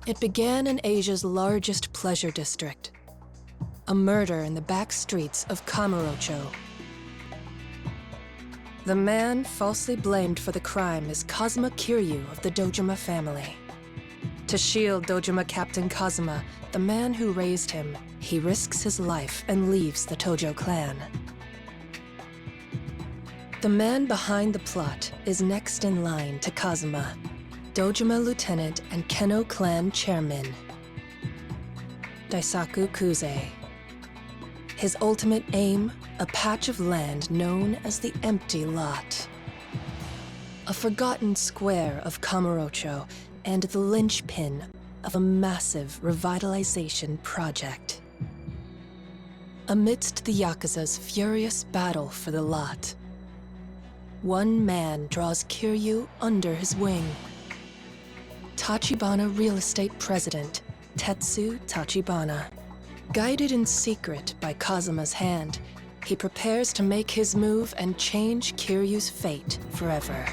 It began in Asia's largest pleasure district. A murder in the back streets of Kamurocho. The man falsely blamed for the crime is Kazuma Kiryu of the Dojima family. To shield Dojima Captain Kazuma, the man who raised him, he risks his life and leaves the Tojo clan. The man behind the plot is next in line to Kazuma, Dojima Lieutenant and Keno clan chairman, Daisaku Kuze. His ultimate aim, a patch of land known as the Empty Lot. A forgotten square of Kamurocho and the linchpin of a massive revitalization project. Amidst the Yakuza's furious battle for the lot, one man draws Kiryu under his wing. Tachibana Real Estate President, Tetsu Tachibana. Guided in secret by Kazuma's hand, he prepares to make his move and change Kiryu's fate forever.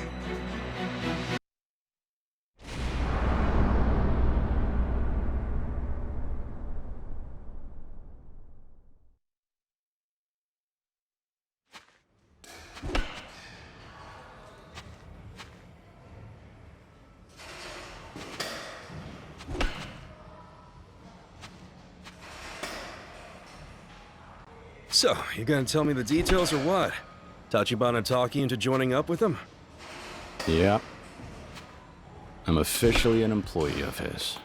So, you gonna tell me the details or what? Tachibana talk you into joining up with him? Yep. I'm officially an employee of his.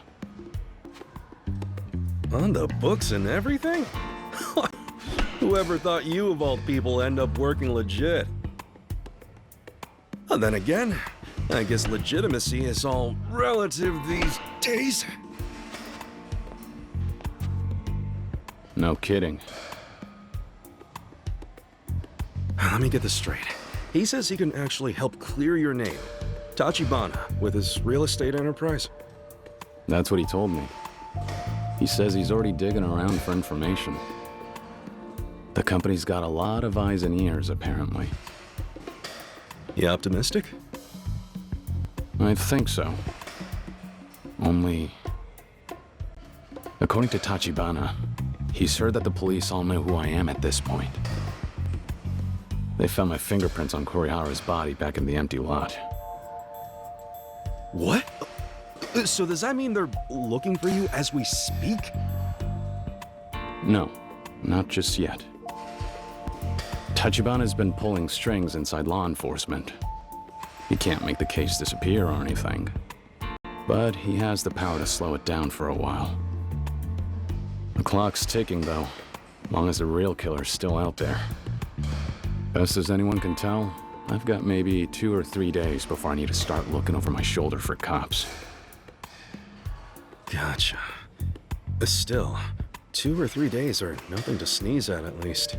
On the books and everything? Whoever thought you of all people end up working legit? And then again, I guess legitimacy is all relative these days. No kidding. Let me get this straight. He says he can actually help clear your name, Tachibana, with his real estate enterprise. That's what he told me. He says he's already digging around for information. The company's got a lot of eyes and ears, apparently. You optimistic? I think so. Only... According to Tachibana, he's heard that the police all know who I am at this point. They found my fingerprints on Kurihara's body back in the empty lot. What? So does that mean they're looking for you as we speak? No, not just yet. Tachibana's been pulling strings inside law enforcement. He can't make the case disappear or anything. But he has the power to slow it down for a while. The clock's ticking, though, as long as the real killer's still out there. Best as anyone can tell, I've got maybe 2 or 3 days before I need to start looking over my shoulder for cops. Gotcha. But still, 2 or 3 days are nothing to sneeze at least.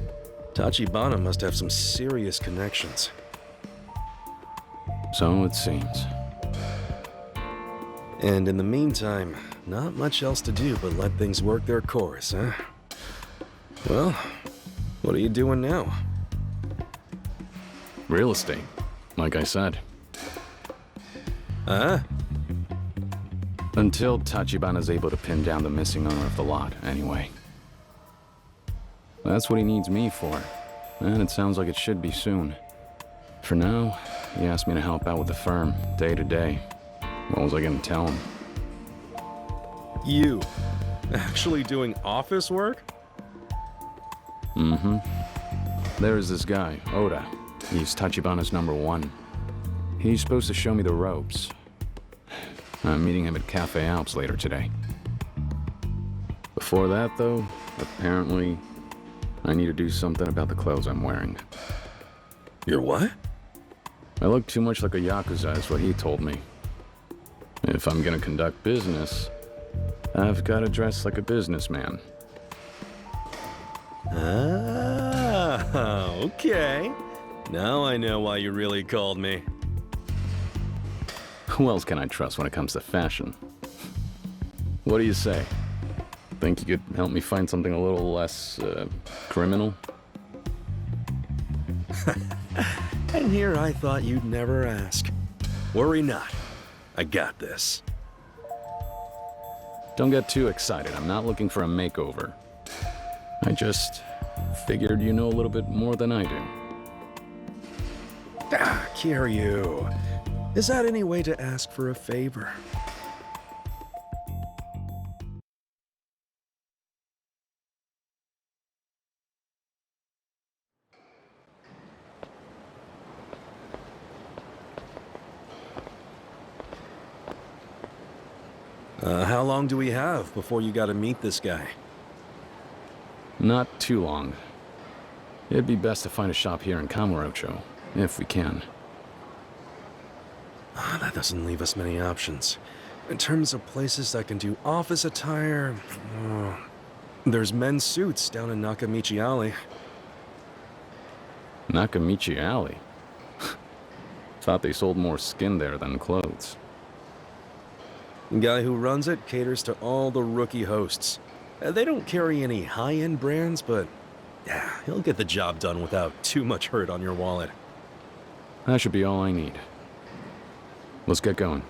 Tachibana must have some serious connections. So it seems. And in the meantime, not much else to do but let things work their course, huh? Well, what are you doing now? Real estate, like I said. Huh? Until Tachibana's able to pin down the missing owner of the lot, anyway. That's what he needs me for, and it sounds like it should be soon. For now, he asked me to help out with the firm, day to day. What was I gonna tell him? You actually doing office work? Mm-hmm. There's this guy, Oda. He's Tachibana's #1. He's supposed to show me the ropes. I'm meeting him at Cafe Alps later today. Before that, though, apparently, I need to do something about the clothes I'm wearing. You're what? I look too much like a Yakuza, is what he told me. If I'm gonna conduct business, I've gotta dress like a businessman. Ah, okay. Now I know why you really called me. Who else can I trust when it comes to fashion? What do you say? Think you could help me find something a little less, criminal? And here I thought you'd never ask. Worry not. I got this. Don't get too excited. I'm not looking for a makeover. I just figured you know a little bit more than I do. Ah, Kiryu. Is that any way to ask for a favor? How long do we have before you gotta meet this guy? Not too long. It'd be best to find a shop here in Kamurocho, if we can. That doesn't leave us many options. In terms of places that can do office attire, there's men's suits down in Nakamichi Alley. Nakamichi Alley? Thought they sold more skin there than clothes. The guy who runs it caters to all the rookie hosts. They don't carry any high-end brands, but yeah, he'll get the job done without too much hurt on your wallet. That should be all I need. Let's get going.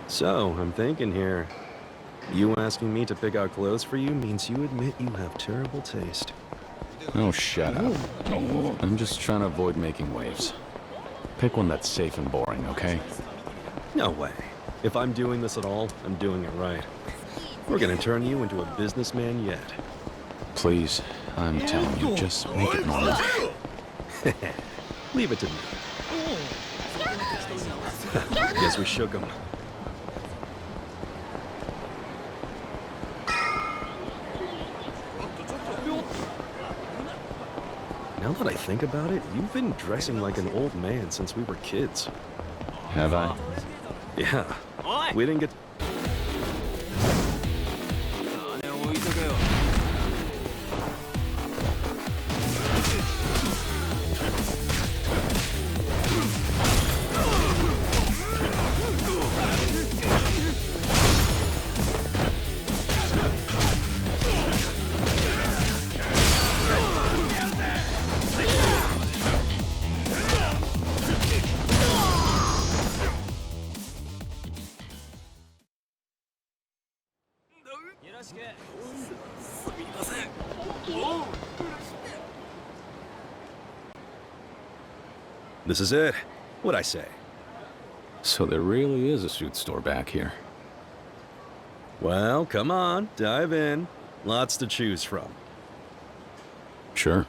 So, I'm thinking here. You asking me to pick out clothes for you means you admit you have terrible taste. Oh, shut up. I'm just trying to avoid making waves. Pick one that's safe and boring, okay? No way. If I'm doing this at all, I'm doing it right. We're gonna turn you into a businessman yet. Please, I'm telling you, just make it normal. Leave it to me. Guess we shook him. Now that I think about it, you've been dressing like an old man since we were kids. Have I? Yeah. We didn't get... This is it. What'd I say? So there really is a suit store back here. Well, come on, dive in. Lots to choose from. Sure.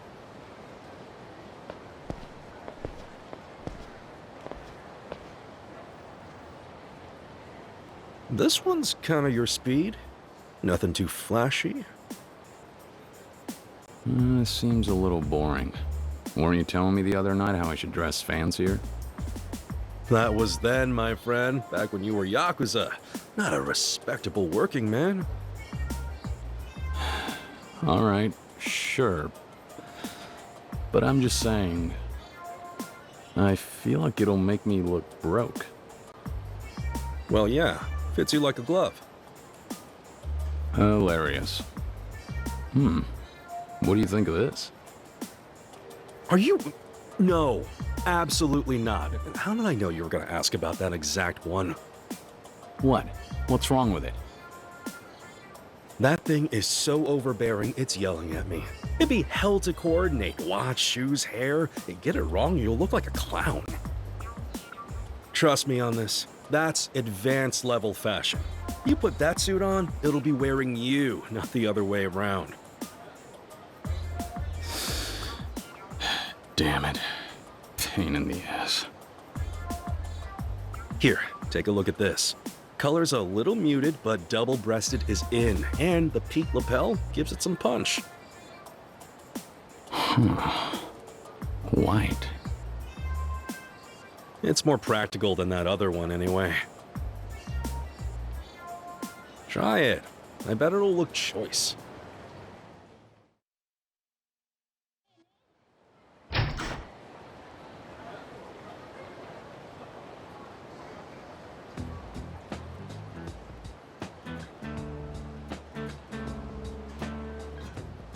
This one's kind of your speed. Nothing too flashy. Seems a little boring. Weren't you telling me the other night how I should dress fancier? That was then, my friend, back when you were Yakuza. Not a respectable working man. All right, sure. But I'm just saying, I feel like it'll make me look broke. Well, yeah. Fits you like a glove. Hilarious. What do you think of this? Are you... No, absolutely not. How did I know you were going to ask about that exact one? What? What's wrong with it? That thing is so overbearing, it's yelling at me. It'd be hell to coordinate. Watch, shoes, hair. You get it wrong, you'll look like a clown. Trust me on this. That's advanced level fashion. You put that suit on, it'll be wearing you, not the other way around. Damn it. Pain in the ass. Here, take a look at this. Color's a little muted, but double-breasted is in, and the peak lapel gives it some punch. White. It's more practical than that other one anyway. Try it. I bet it'll look choice.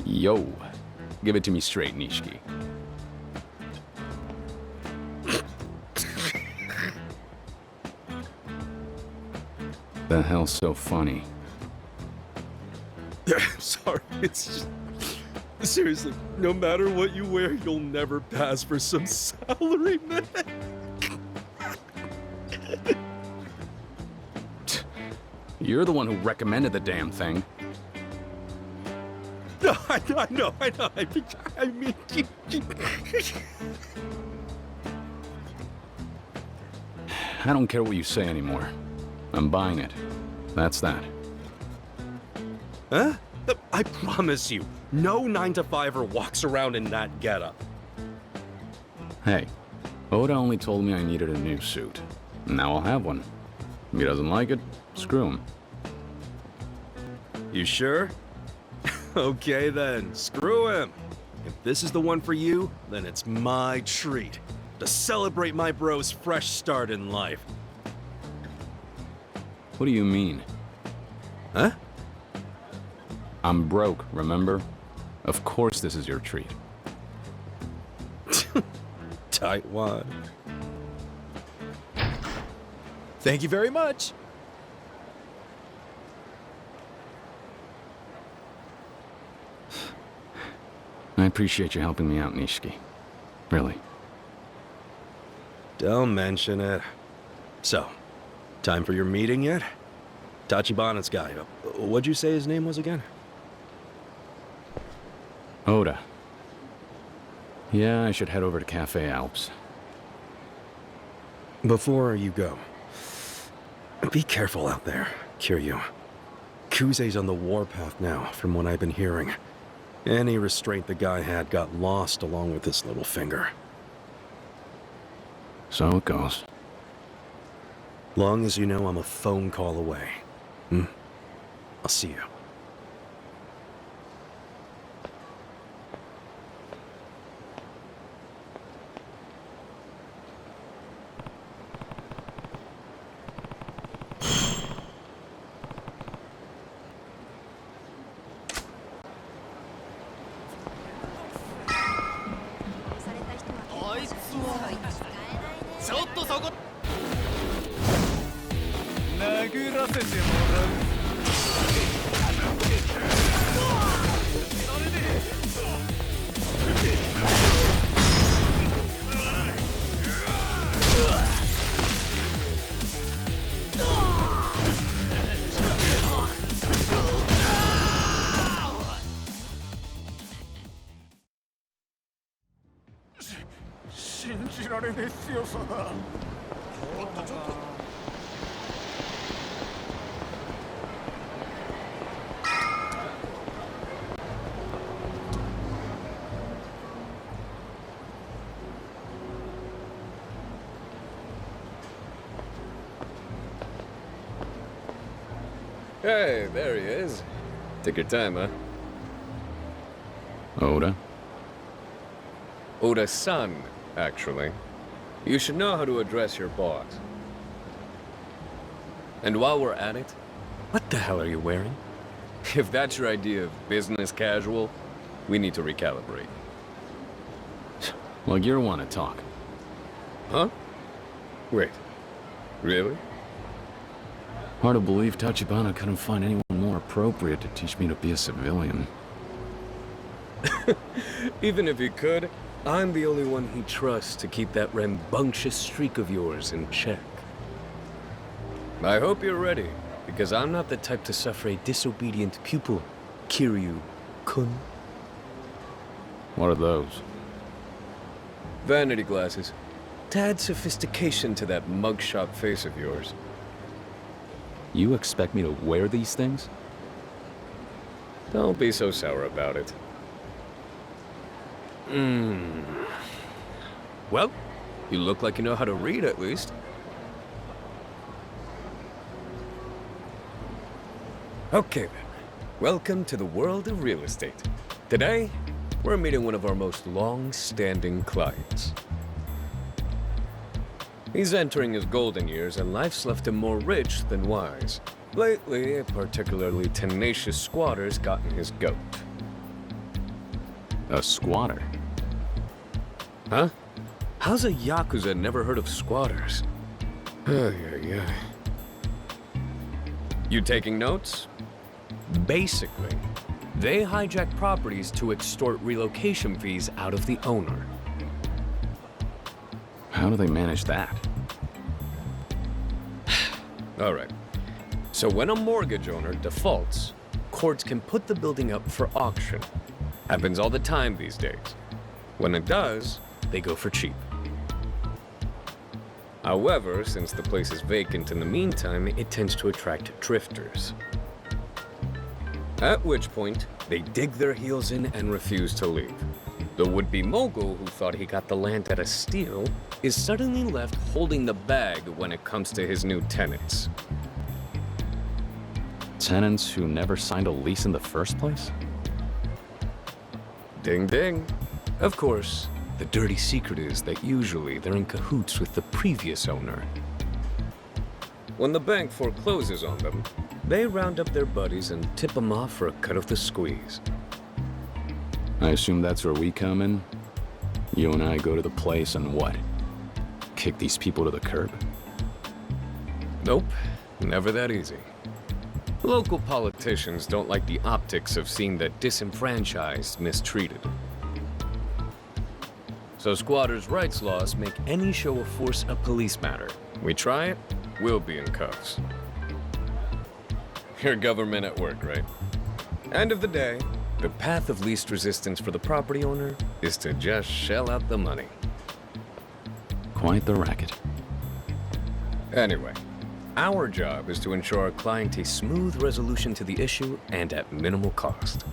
Yo. Give it to me straight, Nishiki. The hell's so funny? Sorry, it's just... Seriously, no matter what you wear, you'll never pass for some salaryman. You're the one who recommended the damn thing. No, I know. I mean... I don't care what you say anymore. I'm buying it. That's that. Huh? I promise you, no 9-to-5er walks around in that getup. Hey, Oda only told me I needed a new suit. Now I'll have one. If he doesn't like it, screw him. You sure? Okay then, screw him. If this is the one for you, then it's my treat. To celebrate my bro's fresh start in life. What do you mean? Huh? I'm broke, remember? Of course this is your treat. Tightwad. Thank you very much. I appreciate you helping me out, Nishiki. Really. Don't mention it. So, time for your meeting yet? Tachibana's guy. What'd you say his name was again? Oda. Yeah, I should head over to Cafe Alps. Before you go, be careful out there, Kiryu. Kuze's on the warpath now, from what I've been hearing. Any restraint the guy had got lost along with his little finger. So it goes. Long as you know I'm a phone call away. I'll see you. Hey, there he is. Take your time, huh? Oda? Oda-san, actually. You should know how to address your boss. And while we're at it, what the hell are you wearing? If that's your idea of business casual, we need to recalibrate. Like you're one to talk. Huh? Wait. Really? Hard to believe Tachibana couldn't find anyone more appropriate to teach me to be a civilian. Even if he could, I'm the only one he trusts to keep that rambunctious streak of yours in check. I hope you're ready, because I'm not the type to suffer a disobedient pupil, Kiryu-kun. What are those? Vanity glasses. To add sophistication to that mugshot face of yours. You expect me to wear these things? Don't be so sour about it. Well, you look like you know how to read at least. Okay then. Welcome to the world of real estate. Today, we're meeting one of our most long-standing clients. He's entering his golden years, and life's left him more rich than wise. Lately, a particularly tenacious squatter's gotten his goat. A squatter? Huh? How's a Yakuza never heard of squatters? Yeah. You taking notes? Basically, they hijack properties to extort relocation fees out of the owner. How do they manage that? Alright. So when a mortgage owner defaults, courts can put the building up for auction. Happens all the time these days. When it does, they go for cheap. However, since the place is vacant in the meantime, it tends to attract drifters. At which point, they dig their heels in and refuse to leave. The would-be mogul who thought he got the land at a steal is suddenly left holding the bag when it comes to his new tenants. Tenants who never signed a lease in the first place? Ding ding. Of course, the dirty secret is that usually they're in cahoots with the previous owner. When the bank forecloses on them, they round up their buddies and tip them off for a cut of the squeeze. I assume that's where we come in? You and I go to the place and what? Kick these people to the curb? Nope, never that easy. Local politicians don't like the optics of seeing the disenfranchised mistreated. So squatters' rights laws make any show of force a police matter. We try it, we'll be in cuffs. Your government at work, right? End of the day, the path of least resistance for the property owner is to just shell out the money. Quite the racket. Anyway, our job is to ensure our client a smooth resolution to the issue and at minimal cost.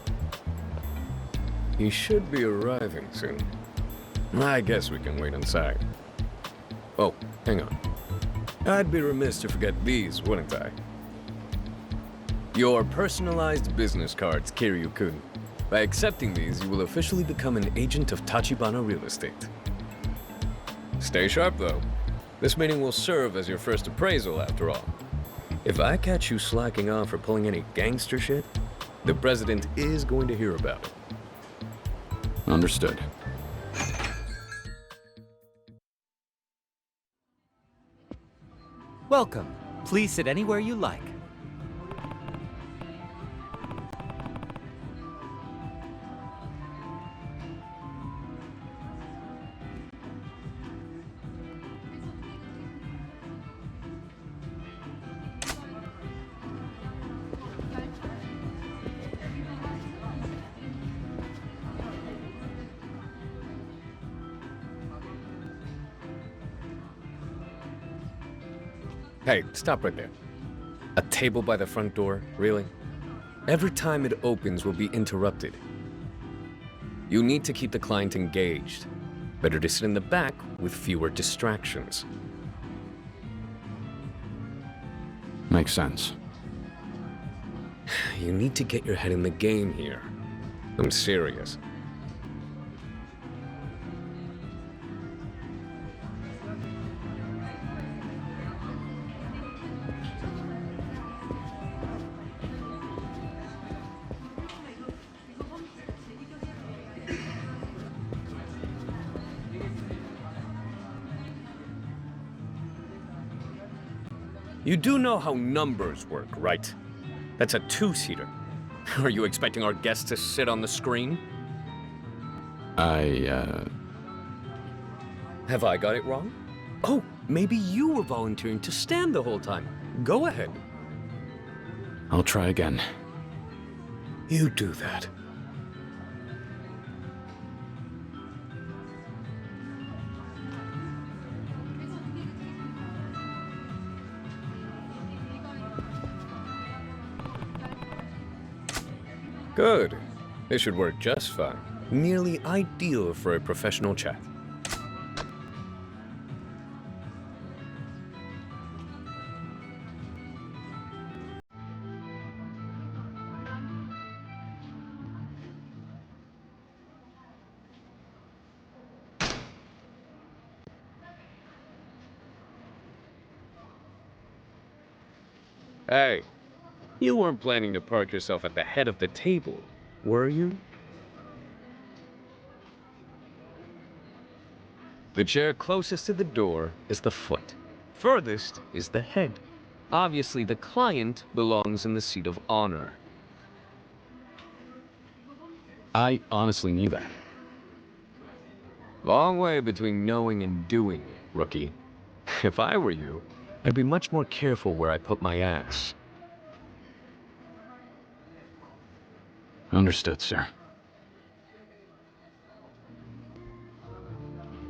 He should be arriving soon. I guess we can wait inside. Oh, hang on. I'd be remiss to forget these, wouldn't I? Your personalized business cards, Kiryu-kun. By accepting these, you will officially become an agent of Tachibana Real Estate. Stay sharp, though. This meeting will serve as your first appraisal, after all. If I catch you slacking off or pulling any gangster shit, the president is going to hear about it. Understood. Welcome. Please sit anywhere you like. Hey, stop right there. A table by the front door? Really? Every time it opens will be interrupted. You need to keep the client engaged. Better to sit in the back with fewer distractions. Makes sense. You need to get your head in the game here. I'm serious. You do know how numbers work, right? That's a two-seater. Are you expecting our guests to sit on the screen? Have I got it wrong? Oh, maybe you were volunteering to stand the whole time. Go ahead. I'll try again. You do that. Good. This should work just fine. Nearly ideal for a professional chat. Hey. You weren't planning to park yourself at the head of the table, were you? The chair closest to the door is the foot. Furthest is the head. Obviously, the client belongs in the seat of honor. I honestly knew that. Long way between knowing and doing, rookie. If I were you, I'd be much more careful where I put my ass. Understood, sir.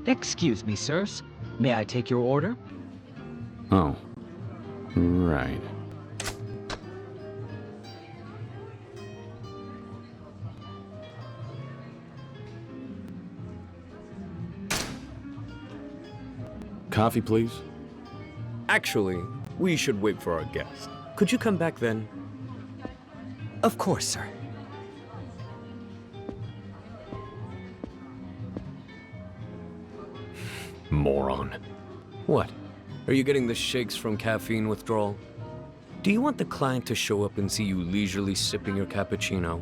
Excuse me, sirs. May I take your order? Oh. Right. Coffee, please. Actually, we should wait for our guest. Could you come back then? Of course, sir. Moron. What? Are you getting the shakes from caffeine withdrawal? Do you want the client to show up and see you leisurely sipping your cappuccino?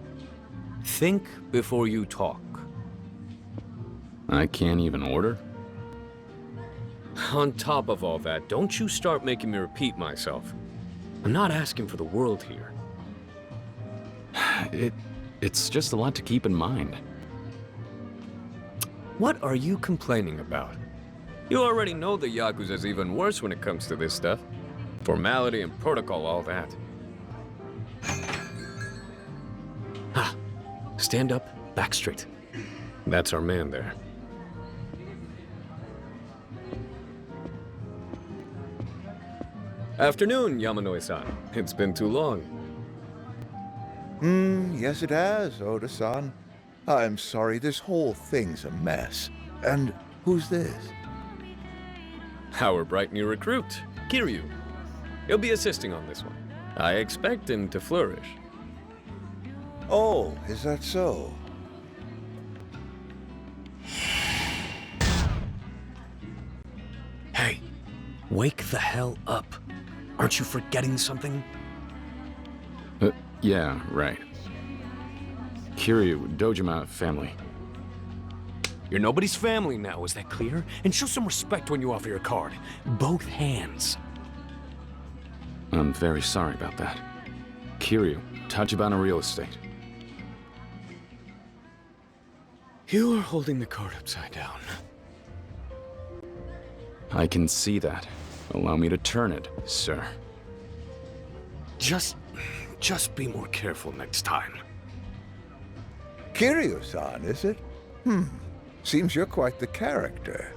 Think before you talk. I can't even order? On top of all that, don't you start making me repeat myself. I'm not asking for the world here. It's just a lot to keep in mind. What are you complaining about? You already know the Yakuza's even worse when it comes to this stuff. Formality and protocol, all that. Ah, stand up, back straight. That's our man there. Afternoon, Yamanoi-san. It's been too long. Yes it has, Oda-san. I'm sorry, this whole thing's a mess. And who's this? Our bright new recruit, Kiryu. He'll be assisting on this one. I expect him to flourish. Oh, is that so? Hey, wake the hell up. Aren't you forgetting something? Yeah, right. Kiryu, Dojima family. You're nobody's family now, is that clear? And show some respect when you offer your card. Both hands. I'm very sorry about that. Kiryu, Tachibana Real Estate. You are holding the card upside down. I can see that. Allow me to turn it, sir. Just be more careful next time. Kiryu-san, is it? Seems you're quite the character.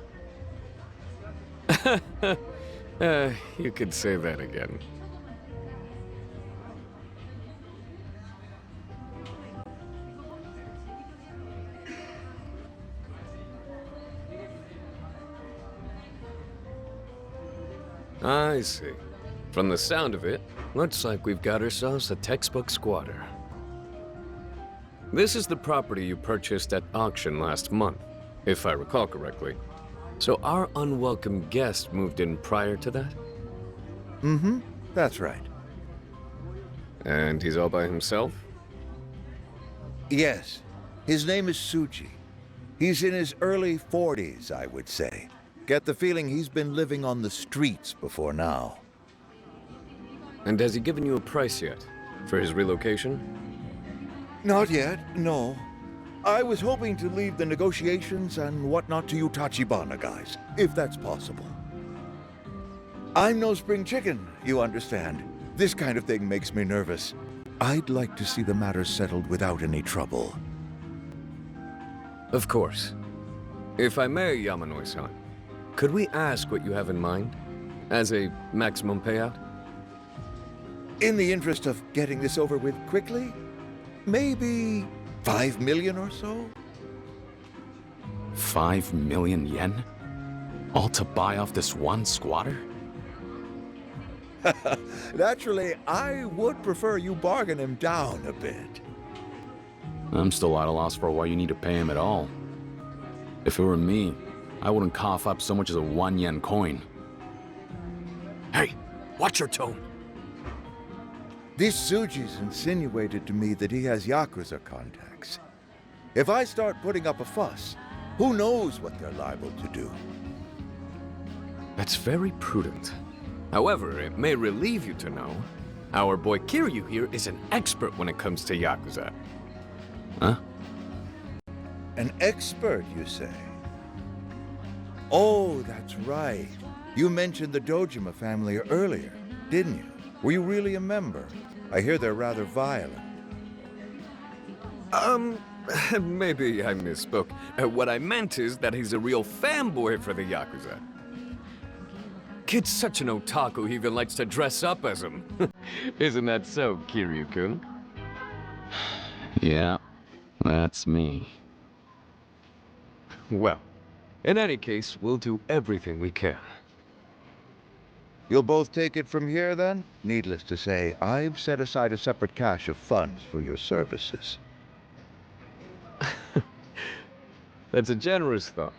You could say that again. I see. From the sound of it, looks like we've got ourselves a textbook squatter. This is the property you purchased at auction last month, if I recall correctly. So our unwelcome guest moved in prior to that? That's right. And he's all by himself? Yes, his name is Tsuji. He's in his early 40s, I would say. Get the feeling he's been living on the streets before now. And has he given you a price yet for his relocation? Not yet, no. I was hoping to leave the negotiations and whatnot to you Tachibana guys, if that's possible. I'm no spring chicken, you understand. This kind of thing makes me nervous. I'd like to see the matter settled without any trouble. Of course. If I may, Yamanoi-san, could we ask what you have in mind? As a maximum payout? In the interest of getting this over with quickly, maybe 5 million or so? 5 million yen? All to buy off this one squatter? Naturally, I would prefer you bargain him down a bit. I'm still at a loss for why you need to pay him at all. If it were me, I wouldn't cough up so much as a 1 yen coin. Hey, watch your tone. This Tsuji's insinuated to me that he has Yakuza contacts. If I start putting up a fuss, Who knows what they're liable to do? That's very prudent. However, it may relieve you to know, our boy Kiryu here is an expert when it comes to Yakuza. Huh? An expert, you say? Oh, that's right. You mentioned the Dojima family earlier, didn't you? Were you really a member? I hear they're rather violent. Maybe I misspoke. What I meant is that he's a real fanboy for the Yakuza. Kid's such an otaku, he even likes to dress up as him. Isn't that so, Kiryu-kun? Yeah, that's me. Well, in any case, we'll do everything we can. You'll both take it from here, then? Needless to say, I've set aside a separate cache of funds for your services. That's a generous thought.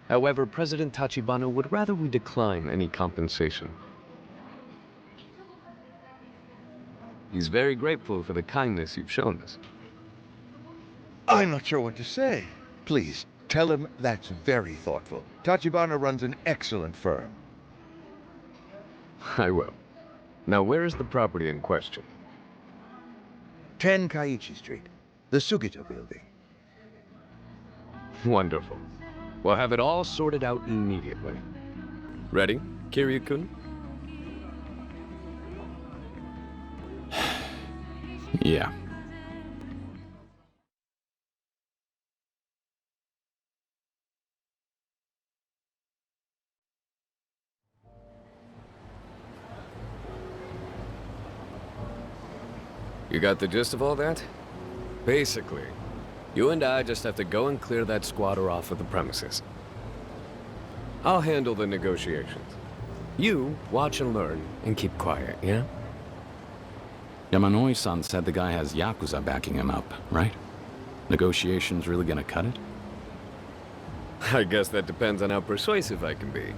However, President Tachibana would rather we decline any compensation. He's very grateful for the kindness you've shown us. I'm not sure what to say. Please, tell him that's very thoughtful. Tachibana runs an excellent firm. I will. Now, where is the property in question? 10 Kaiichi Street, the Sugita building. Wonderful. We'll have it all sorted out immediately. Ready, Kiryu-kun? Yeah. You got the gist of all that? Basically, you and I just have to go and clear that squatter off of the premises. I'll handle the negotiations. You watch and learn and keep quiet, yeah? Yamanoi-san said the guy has Yakuza backing him up, right? Negotiations really gonna cut it? I guess that depends on how persuasive I can be.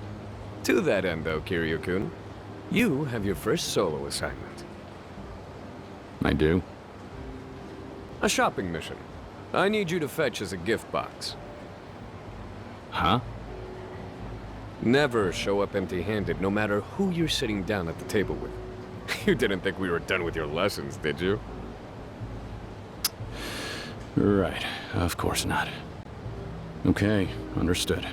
To that end, though, Kiryu-kun, you have your first solo assignment. I do? A shopping mission. I need you to fetch as a gift box. Huh? Never show up empty-handed, no matter who you're sitting down at the table with. You didn't think we were done with your lessons, did you? Right, of course not. Okay, understood.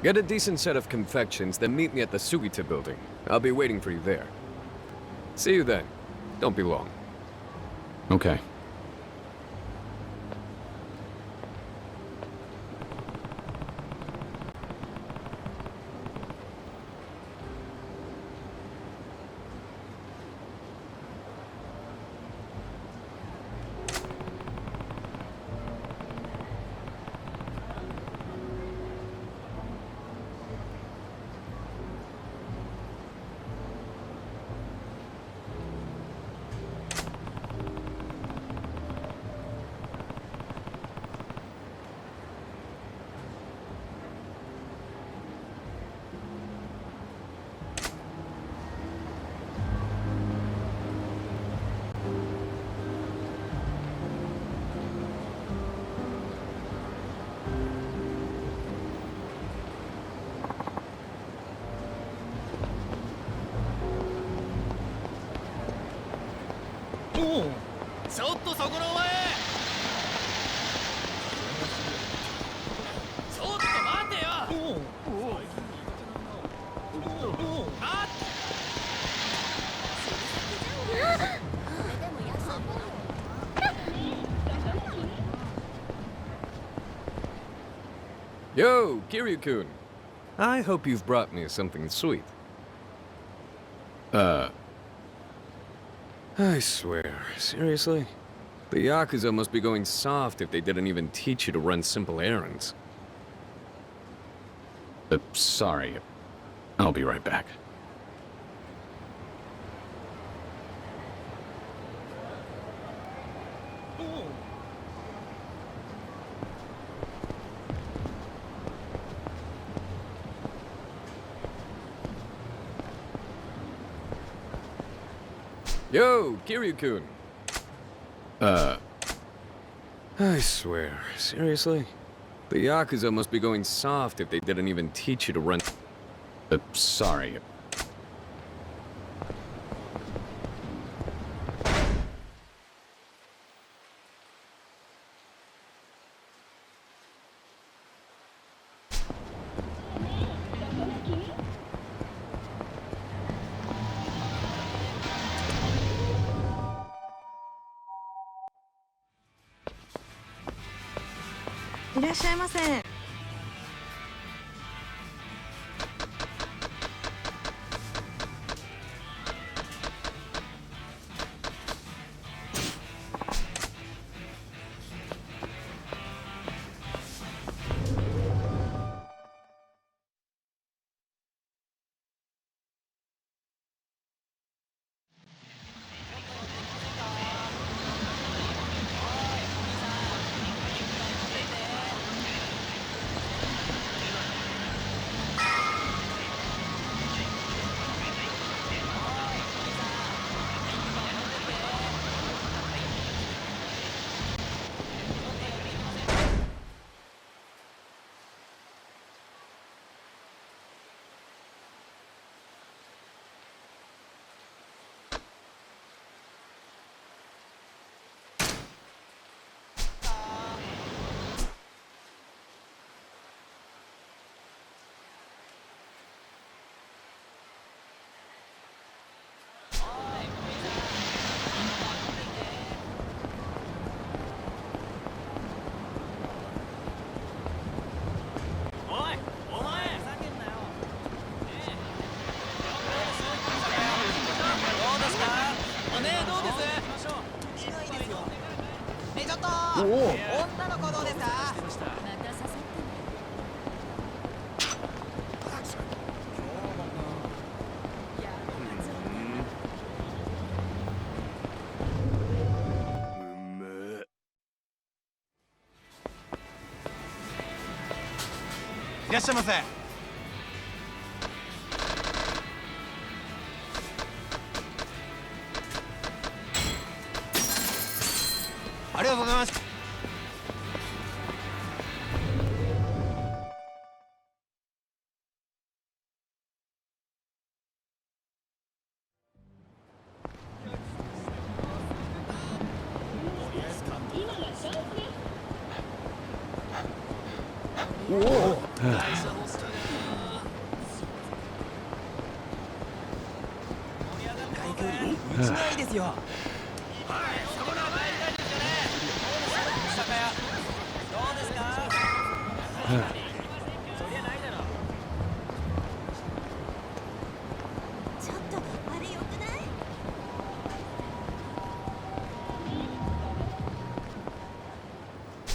Get a decent set of confections, then meet me at the Sugita building. I'll be waiting for you there. See you then. Don't be long. Okay. Yo, Kiryu-kun. I hope you've brought me something sweet. I swear, seriously? The Yakuza must be going soft if they didn't even teach you to run simple errands. Sorry. I'll be right back. Yo, Kiryu-kun. I swear, seriously? The Yakuza must be going soft if they didn't even teach you to run. Sorry.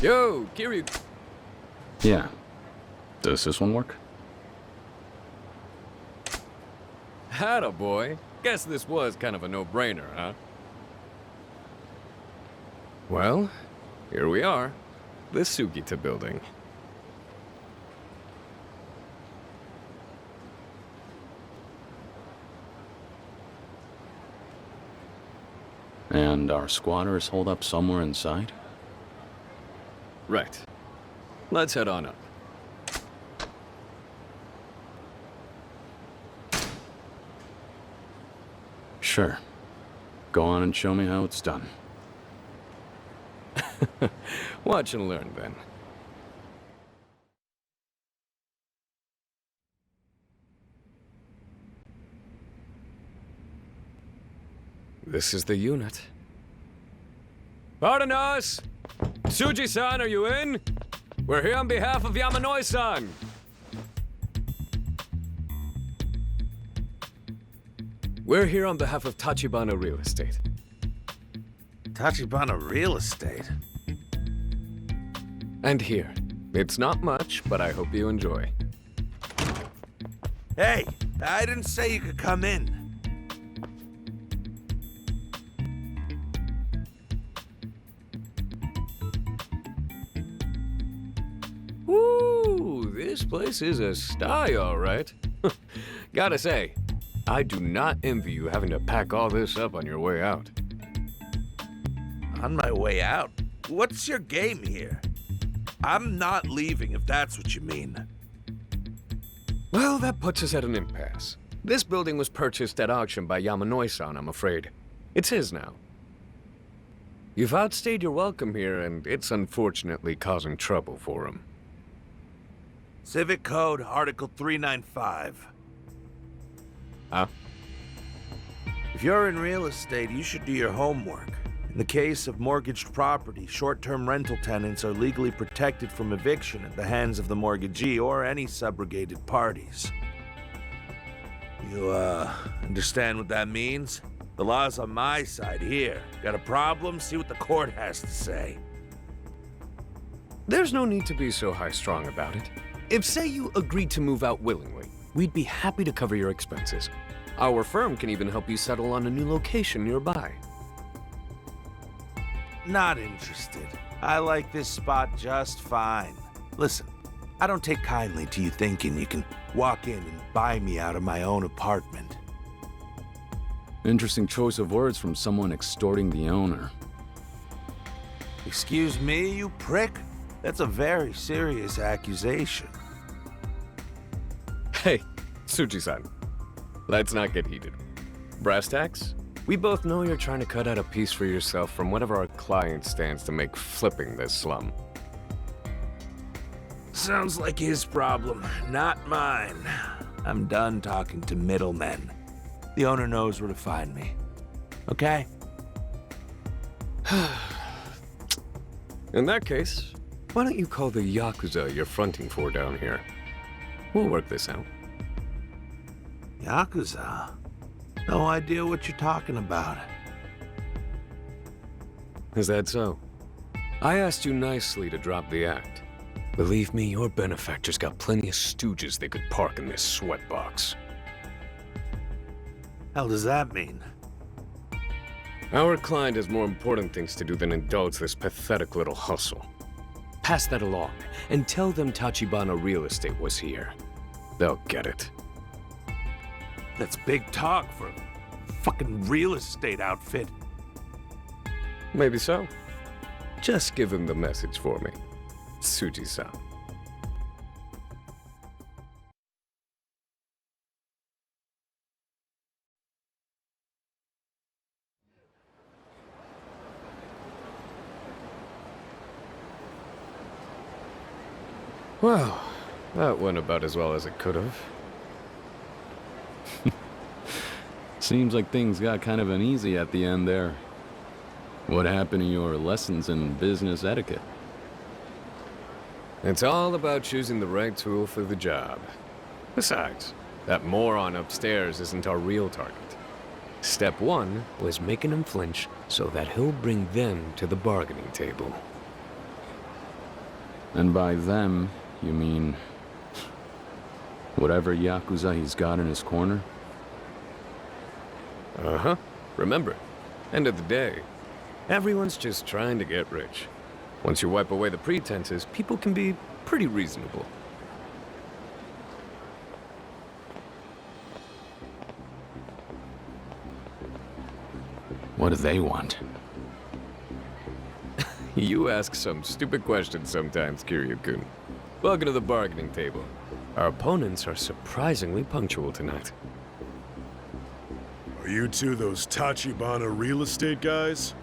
Yo, Kiryu. Yeah. Does this one work? Attaboy. Guess this was kind of a no-brainer, huh? Well, here we are. The Sugita building. And our squatters hold up somewhere inside? Right. Let's head on up. Sure. Go on and show me how it's done. Watch and learn, then. This is the unit. Pardon us! Tsuji-san, are you in? We're here on behalf of Yamanoi-san. We're here on behalf of Tachibana Real Estate. Tachibana Real Estate? And here. It's not much, but I hope you enjoy. Hey, I didn't say you could come in. Woo! This place is a sty, all right. Gotta say, I do not envy you having to pack all this up on your way out. On my way out? What's your game here? I'm not leaving if that's what you mean. Well, that puts us at an impasse. This building was purchased at auction by Yamanoi-san, I'm afraid. It's his now. You've outstayed your welcome here, and it's unfortunately causing trouble for him. Civic Code, Article 395. Huh? If you're in real estate, you should do your homework. In the case of mortgaged property, short-term rental tenants are legally protected from eviction at the hands of the mortgagee or any subrogated parties. You, understand what that means? The law's on my side here. Got a problem? See what the court has to say. There's no need to be so high-strung about it. If, say, you agreed to move out willingly, we'd be happy to cover your expenses. Our firm can even help you settle on a new location nearby. Not interested. I like this spot just fine. Listen, I don't take kindly to you thinking you can walk in and buy me out of my own apartment. Interesting choice of words from someone extorting the owner. Excuse me, you prick? That's a very serious accusation. Hey, Tsuji-san. Let's not get heated. Brass tacks? We both know you're trying to cut out a piece for yourself from whatever our client stands to make flipping this slum. Sounds like his problem, not mine. I'm done talking to middlemen. The owner knows where to find me. Okay? In that case, why don't you call the Yakuza you're fronting for down here? We'll work this out. Yakuza? No idea what you're talking about. Is that so? I asked you nicely to drop the act. Believe me, your benefactor's got plenty of stooges they could park in this sweatbox. Hell does that mean? Our client has more important things to do than indulge this pathetic little hustle. Pass that along, and tell them Tachibana Real Estate was here. They'll get it. That's big talk for a fucking real estate outfit. Maybe so. Just give him the message for me, Tsuji-san. Well, that went about as well as it could have. Seems like things got kind of uneasy at the end there. What happened to your lessons in business etiquette? It's all about choosing the right tool for the job. Besides, that moron upstairs isn't our real target. Step one was making him flinch so that he'll bring them to the bargaining table. And by them, you mean whatever Yakuza he's got in his corner? Uh-huh. Remember, end of the day, everyone's just trying to get rich. Once you wipe away the pretenses, people can be pretty reasonable. What do they want? You ask some stupid questions sometimes, Kiryu-kun. Welcome to the bargaining table. Our opponents are surprisingly punctual tonight. Are you two those Tachibana real estate guys?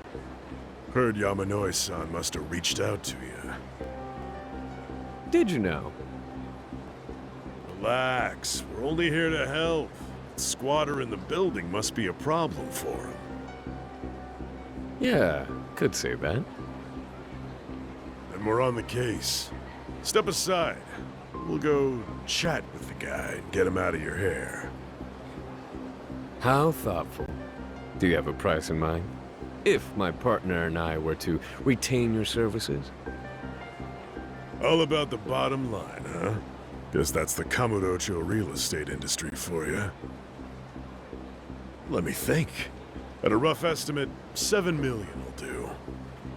Heard Yamanoi-san must have reached out to you. Did you know? Relax, we're only here to help. The squatter in the building must be a problem for him. Yeah, could say that. And we're on the case. Step aside. We'll go chat with the guy and get him out of your hair. How thoughtful. Do you have a price in mind? If my partner and I were to retain your services? All about the bottom line, huh? Guess that's the Kamurocho real estate industry for you. Let me think. At a rough estimate, 7 million will do.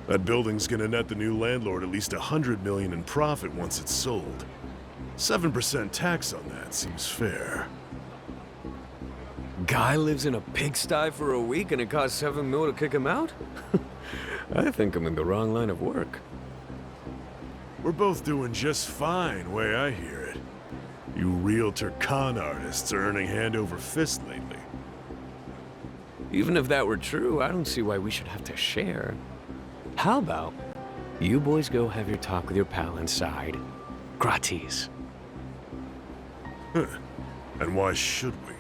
That building's gonna net the new landlord at least 100 million in profit once it's sold. 7% tax on that seems fair. Guy lives in a pigsty for a week and it costs 7 mil to kick him out? I think I'm in the wrong line of work. We're both doing just fine, way I hear it. You realtor con artists are earning hand over fist lately. Even if that were true, I don't see why we should have to share. How about you boys go have your talk with your pal inside? Gratis. Huh. And why should we?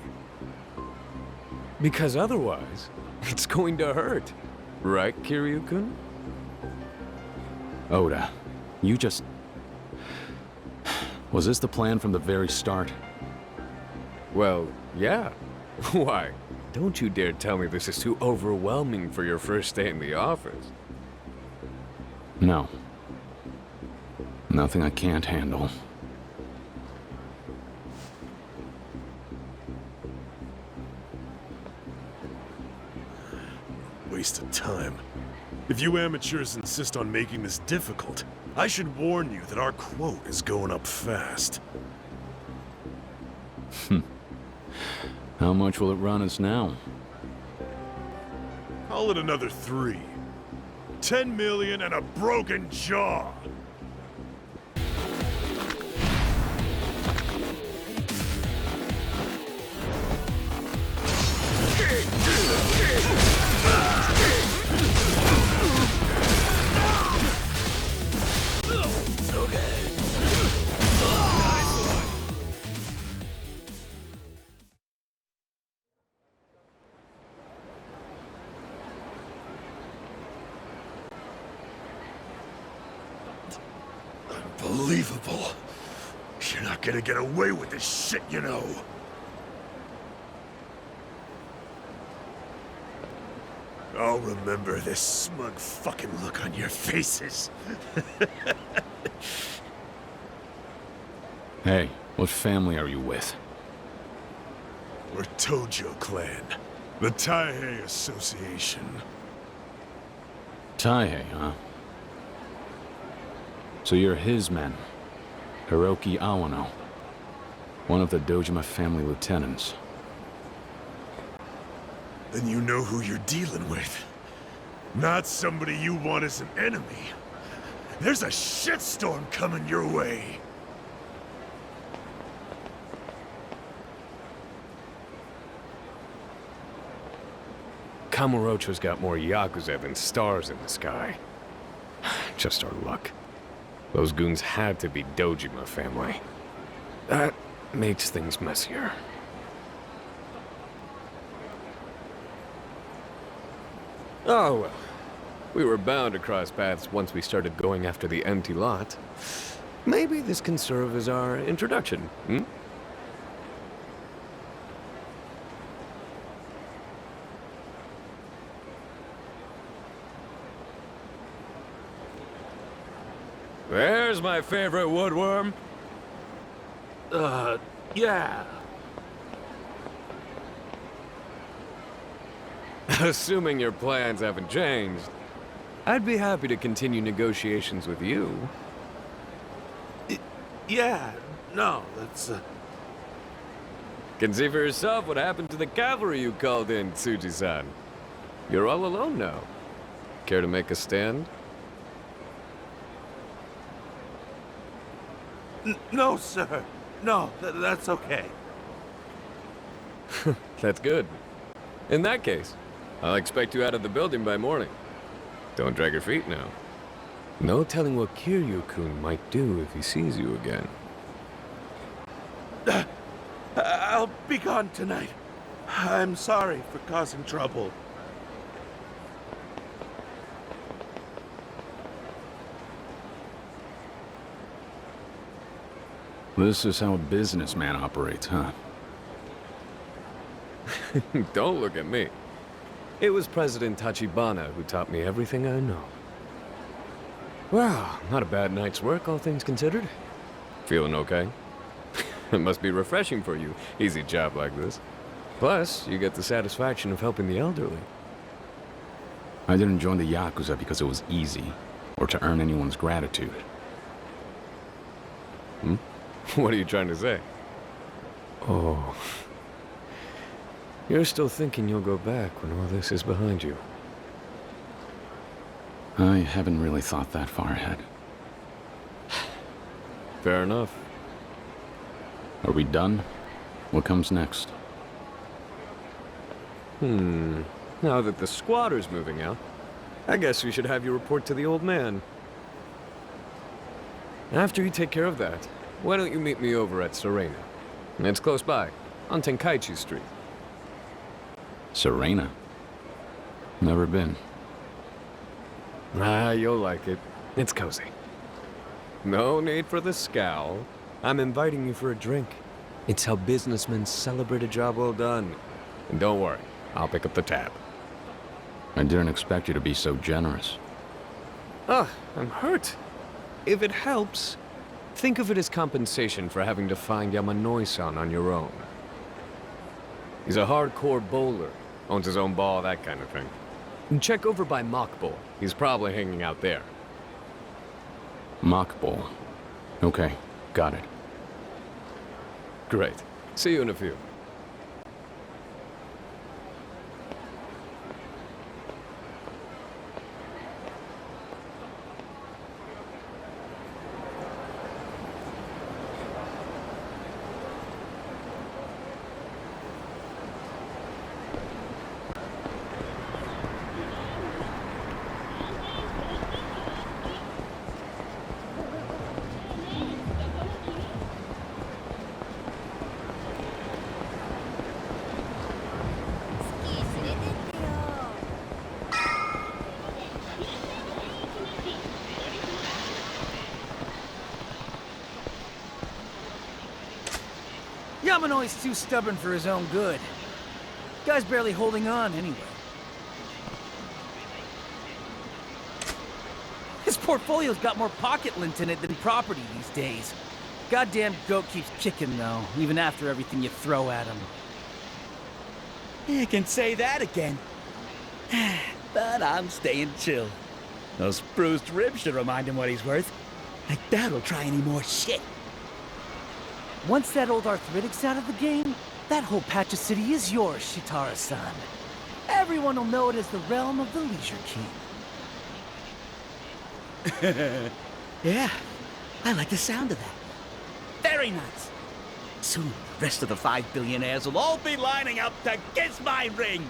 Because otherwise, it's going to hurt. Right, Kiryu-kun? Oda, you just... Was this the plan from the very start? Well, yeah. Why? Don't you dare tell me this is too overwhelming for your first day in the office. No. Nothing I can't handle. Waste of time. If you amateurs insist on making this difficult, I should warn you that our quote is going up fast. How much will it run us now? Call it another 3. 10 million and a broken jaw! Unbelievable. You're not gonna get away with this shit, you know. I'll remember this smug fucking look on your faces. Hey, what family are you with? We're Tojo Clan, the Taihei Association. Taihei, huh? So you're his men. Hiroki Awano. One of the Dojima family lieutenants. Then you know who you're dealing with. Not somebody you want as an enemy. There's a shitstorm coming your way. Kamurocho's got more Yakuza than stars in the sky. Just our luck. Those goons had to be Dojima family. That makes things messier. Oh well. We were bound to cross paths once we started going after the empty lot. Maybe this can serve as our introduction, hmm? There's my favorite woodworm. Yeah. Assuming your plans haven't changed, I'd be happy to continue negotiations with you. Yeah, no, that's, Can see for yourself what happened to the cavalry you called in, Tsuji-san. You're all alone now. Care to make a stand? No, sir. No, that's okay. That's good. In that case, I'll expect you out of the building by morning. Don't drag your feet now. No telling what Kiryu-kun might do if he sees you again. I'll be gone tonight. I'm sorry for causing trouble. This is how a businessman operates, huh? Don't look at me. It was President Tachibana who taught me everything I know. Wow, not a bad night's work, all things considered. Feeling okay? It must be refreshing for you, easy job like this. Plus, you get the satisfaction of helping the elderly. I didn't join the Yakuza because it was easy, or to earn anyone's gratitude. Hmm? What are you trying to say? Oh. You're still thinking you'll go back when all this is behind you. I haven't really thought that far ahead. Fair enough. Are we done? What comes next? Now that the squatter's moving out, I guess we should have you report to the old man. After you take care of that, why don't you meet me over at Serena? It's close by, on Tenkaichi Street. Serena? Never been. Ah, you'll like it. It's cozy. No need for the scowl. I'm inviting you for a drink. It's how businessmen celebrate a job well done. And don't worry, I'll pick up the tab. I didn't expect you to be so generous. I'm hurt. If it helps, think of it as compensation for having to find Yamanoi-san on your own. He's a hardcore bowler, owns his own ball, that kind of thing. And check over by Mock Bowl. He's probably hanging out there. Mock Bowl. Okay, got it. Great. See you in a few. Yamanoi's too stubborn for his own good. Guy's barely holding on anyway. His portfolio's got more pocket lint in it than property these days. Goddamn goat keeps kicking though, even after everything you throw at him. You can say that again. But I'm staying chill. Those bruised ribs should remind him what he's worth. I doubt he'll try any more shit. Once that old arthritic's out of the game, that whole patch of city is yours, Shitara-san. Everyone will know it as the realm of the Leisure King. Yeah, I like the sound of that. Very nice. Soon, the rest of the Five Billionaires will all be lining up to kiss my ring.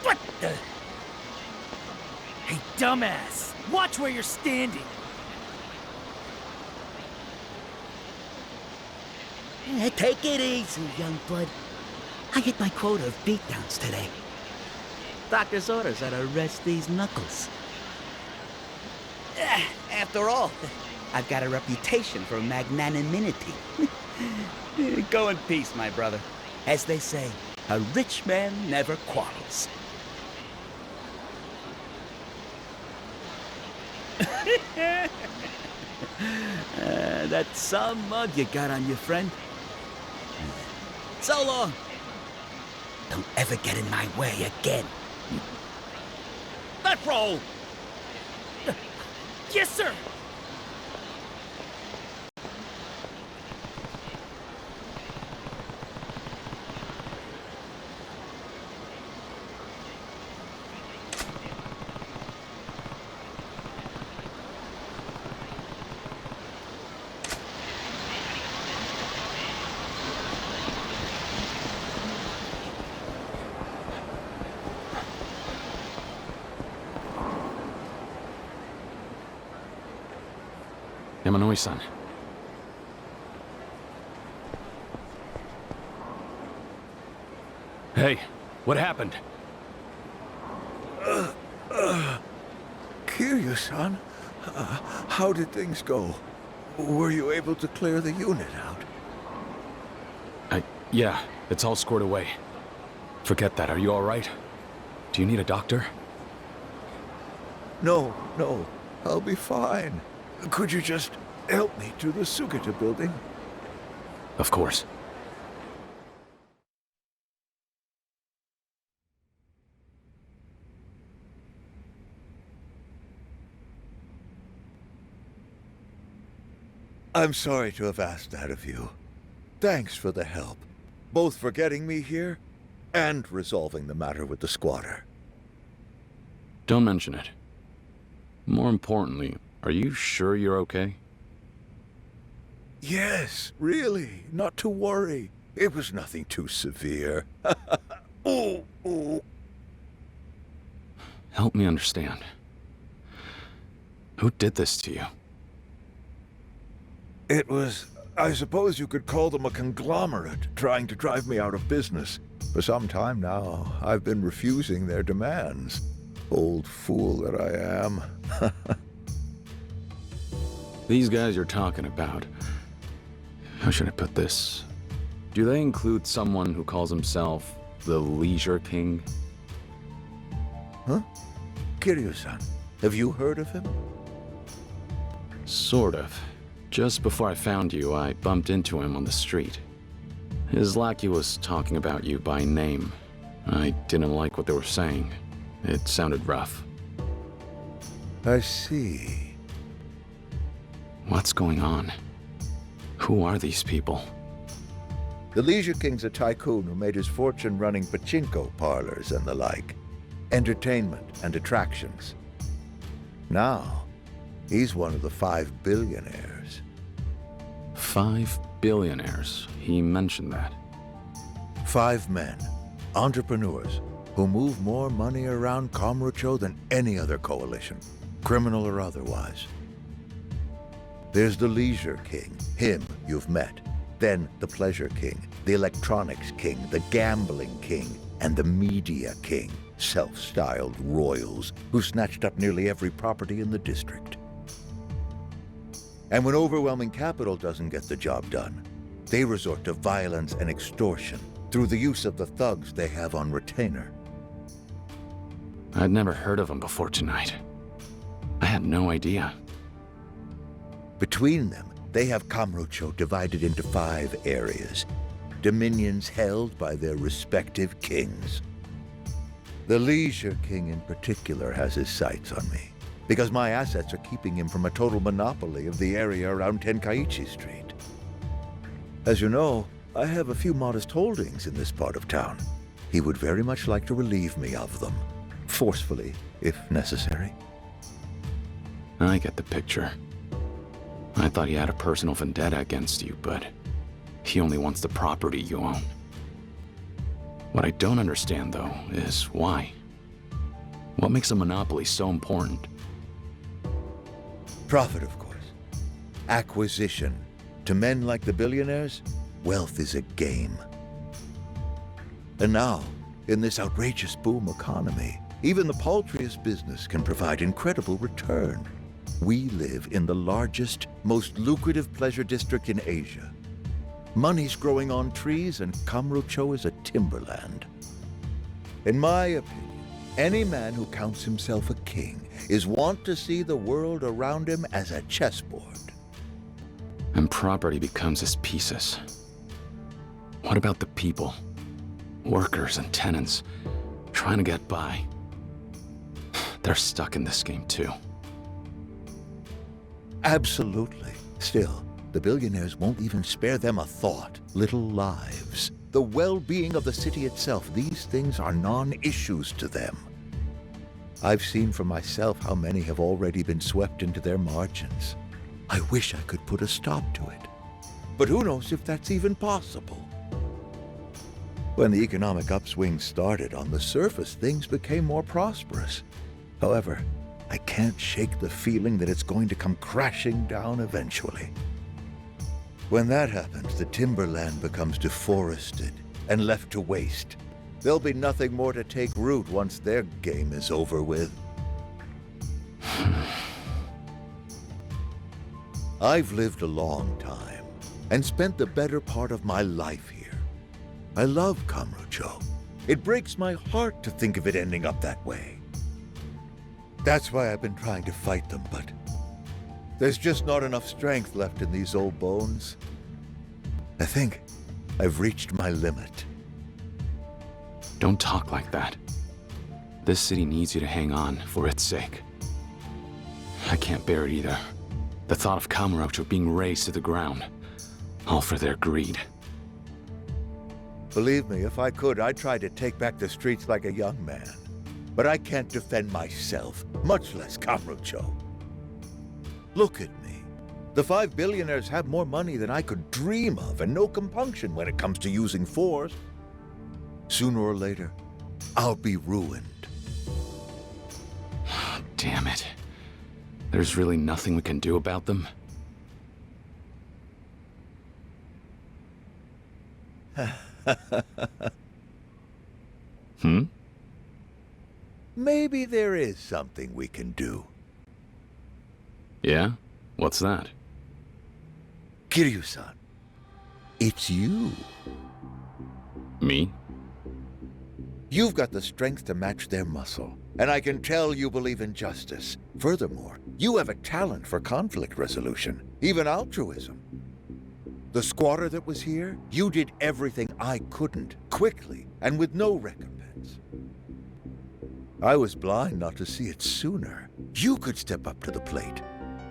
What the? Hey, dumbass! Watch where you're standing! Take it easy, young blood. I hit my quota of beatdowns today. Doctor's orders are to rest these knuckles. After all, I've got a reputation for magnanimity. Go in peace, my brother. As they say, a rich man never quarrels. That's some mud you got on you, friend. So long. Don't ever get in my way again. Let's roll! Yes, sir! Yamanoi-san. Hey, what happened? Kiryu-san, how did things go? Were you able to clear the unit out? Yeah, it's all squared away. Forget that, are you alright? Do you need a doctor? No, I'll be fine. Could you just help me to the Sugita building? Of course. I'm sorry to have asked that of you. Thanks for the help, both for getting me here and resolving the matter with the squatter. Don't mention it. More importantly, are you sure you're okay? Yes, really, not to worry. It was nothing too severe. Ooh. Help me understand. Who did this to you? It was, I suppose you could call them a conglomerate, trying to drive me out of business. For some time now, I've been refusing their demands. Old fool that I am. These guys you're talking about, how should I put this? Do they include someone who calls himself the Leisure King? Huh? Kiryu-san, have you heard of him? Sort of. Just before I found you, I bumped into him on the street. His lackey was talking about you by name. I didn't like what they were saying. It sounded rough. I see. What's going on? Who are these people? The Leisure King's a tycoon who made his fortune running pachinko parlors and the like. Entertainment and attractions. Now, he's one of the 5 billionaires. 5 billionaires. He mentioned that. 5 men, entrepreneurs, who move more money around Kamurocho than any other coalition, criminal or otherwise. There's the Leisure King, him you've met. Then the Pleasure King, the Electronics King, the Gambling King, and the Media King, self-styled royals who snatched up nearly every property in the district. And when overwhelming capital doesn't get the job done, they resort to violence and extortion through the use of the thugs they have on retainer. I'd never heard of them before tonight. I had no idea. Between them, they have Kamurocho divided into 5 areas, dominions held by their respective kings. The Leisure King in particular has his sights on me, because my assets are keeping him from a total monopoly of the area around Tenkaichi Street. As you know, I have a few modest holdings in this part of town. He would very much like to relieve me of them, forcefully, if necessary. I get the picture. I thought he had a personal vendetta against you, but he only wants the property you own. What I don't understand, though, is why. What makes a monopoly so important? Profit, of course. Acquisition. To men like the billionaires, wealth is a game. And now, in this outrageous boom economy, even the paltriest business can provide incredible return. We live in the largest, most lucrative pleasure district in Asia. Money's growing on trees, and Kamurocho is a timberland. In my opinion, any man who counts himself a king is wont to see the world around him as a chessboard. And property becomes his pieces. What about the people? Workers and tenants, trying to get by. They're stuck in this game too. Absolutely. Still, the billionaires won't even spare them a thought. Little lives. The well-being of the city itself, these things are non-issues to them. I've seen for myself how many have already been swept into their margins. I wish I could put a stop to it. But who knows if that's even possible? When the economic upswing started, on the surface, things became more prosperous. However, I can't shake the feeling that it's going to come crashing down eventually. When that happens, the timberland becomes deforested and left to waste. There'll be nothing more to take root once their game is over with. I've lived a long time and spent the better part of my life here. I love Kamurocho. It breaks my heart to think of it ending up that way. That's why I've been trying to fight them, but there's just not enough strength left in these old bones. I think I've reached my limit. Don't talk like that. This city needs you to hang on for its sake. I can't bear it either. The thought of Kamurocho being razed to the ground, all for their greed. Believe me, if I could, I'd try to take back the streets like a young man. But I can't defend myself, much less Kamurocho. Look at me. The Five Billionaires have more money than I could dream of, and no compunction when it comes to using force. Sooner or later, I'll be ruined. Damn it. There's really nothing we can do about them? Hmm? Maybe there is something we can do. Yeah? What's that? Kiryu-san, it's you. Me? You've got the strength to match their muscle, and I can tell you believe in justice. Furthermore, you have a talent for conflict resolution, even altruism. The squatter that was here, you did everything I couldn't, quickly, and with no recompense. I was blind not to see it sooner. You could step up to the plate.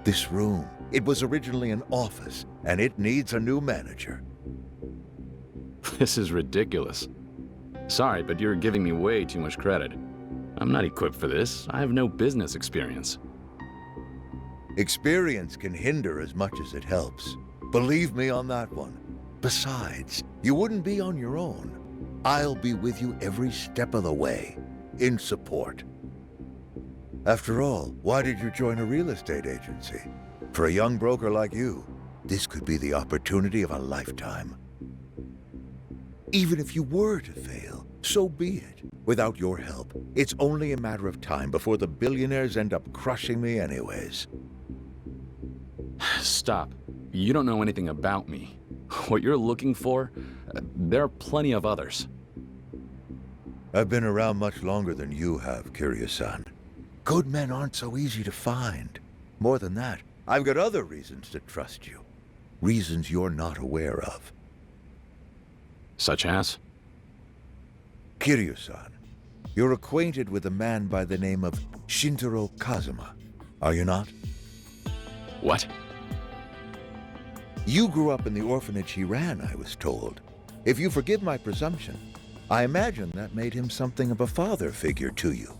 This room, it was originally an office, and it needs a new manager. This is ridiculous. Sorry, but you're giving me way too much credit. I'm not equipped for this. I have no business experience. Experience can hinder as much as it helps. Believe me on that one. Besides, you wouldn't be on your own. I'll be with you every step of the way, in support. After all, why did you join a real estate agency? For a young broker like you, this could be the opportunity of a lifetime. Even if you were to fail, so be it. Without your help, it's only a matter of time before the billionaires end up crushing me anyways. Stop. You don't know anything about me. What you're looking for, there are plenty of others. I've been around much longer than you have, Kiryu-san. Good men aren't so easy to find. More than that, I've got other reasons to trust you. Reasons you're not aware of. Such as? Kiryu-san, you're acquainted with a man by the name of Shintaro Kazuma, are you not? What? You grew up in the orphanage he ran, I was told. If you forgive my presumption, I imagine that made him something of a father figure to you.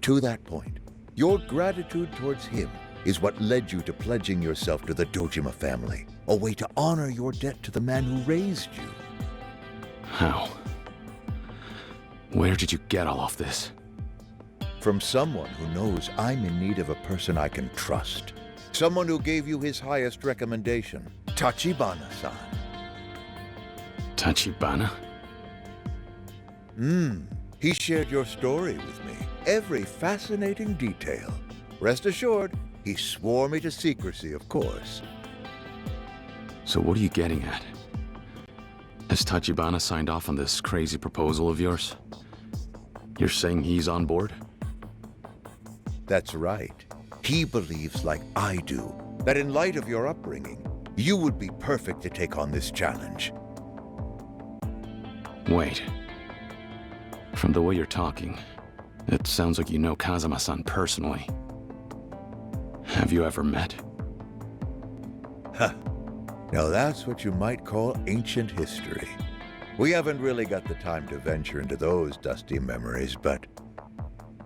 To that point, your gratitude towards him is what led you to pledging yourself to the Dojima family, a way to honor your debt to the man who raised you. How? Where did you get all of this? From someone who knows I'm in need of a person I can trust. Someone who gave you his highest recommendation, Tachibana-san. Tachibana? He shared your story with me, every fascinating detail. Rest assured, he swore me to secrecy, of course. So what are you getting at? Has Tachibana signed off on this crazy proposal of yours? You're saying he's on board? That's right. He believes, like I do, that in light of your upbringing, you would be perfect to take on this challenge. Wait. From the way you're talking, it sounds like you know Kazuma-san personally. Have you ever met? Huh. Now that's what you might call ancient history. We haven't really got the time to venture into those dusty memories, but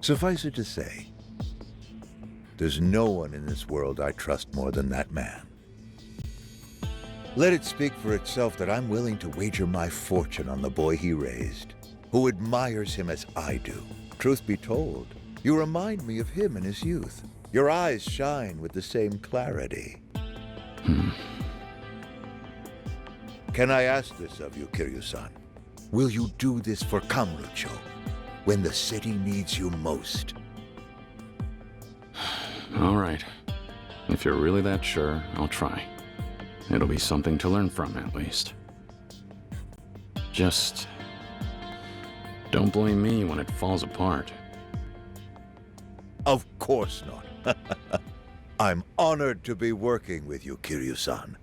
suffice it to say, there's no one in this world I trust more than that man. Let it speak for itself that I'm willing to wager my fortune on the boy he raised, who admires him as I do. Truth be told, you remind me of him in his youth. Your eyes shine with the same clarity. Can I ask this of you, Kiryu-san? Will you do this for Kamurocho, when the city needs you most? All right. If you're really that sure, I'll try. It'll be something to learn from, at least. Just don't blame me when it falls apart. Of course not. I'm honored to be working with you, Kiryu-san.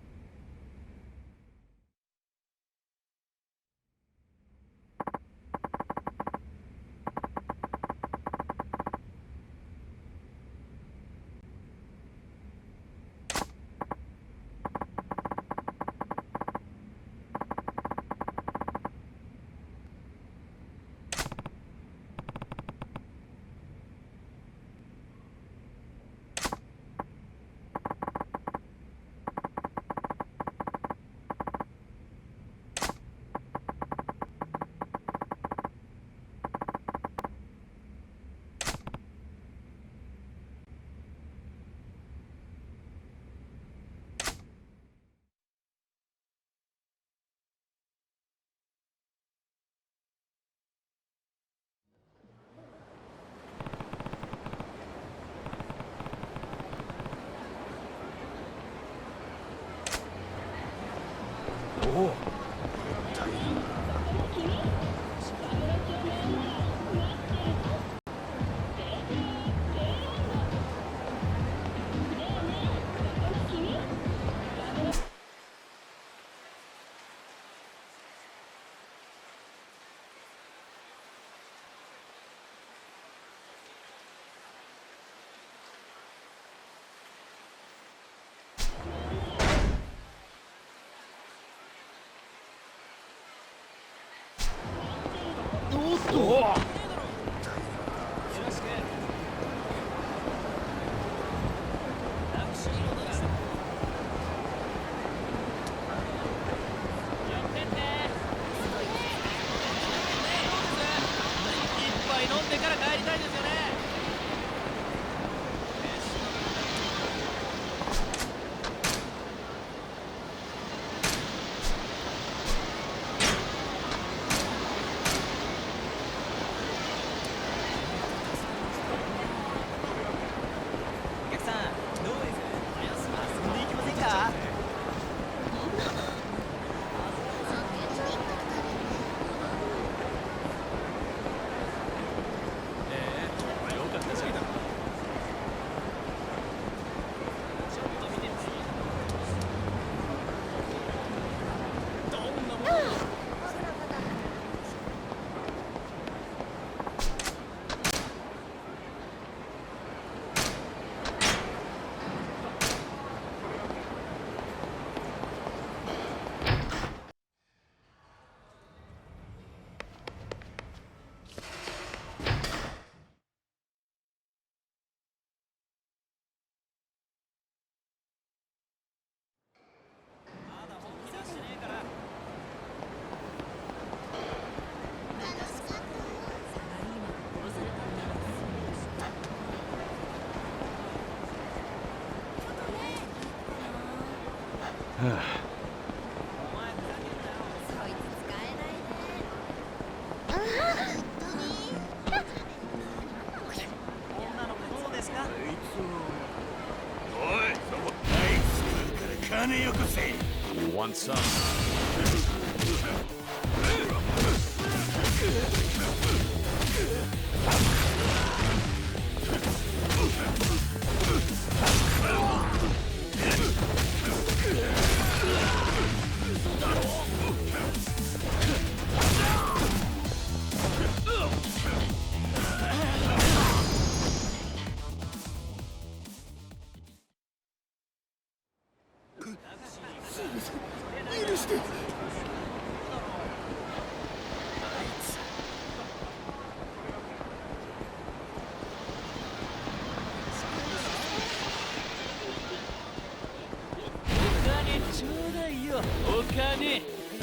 You want some?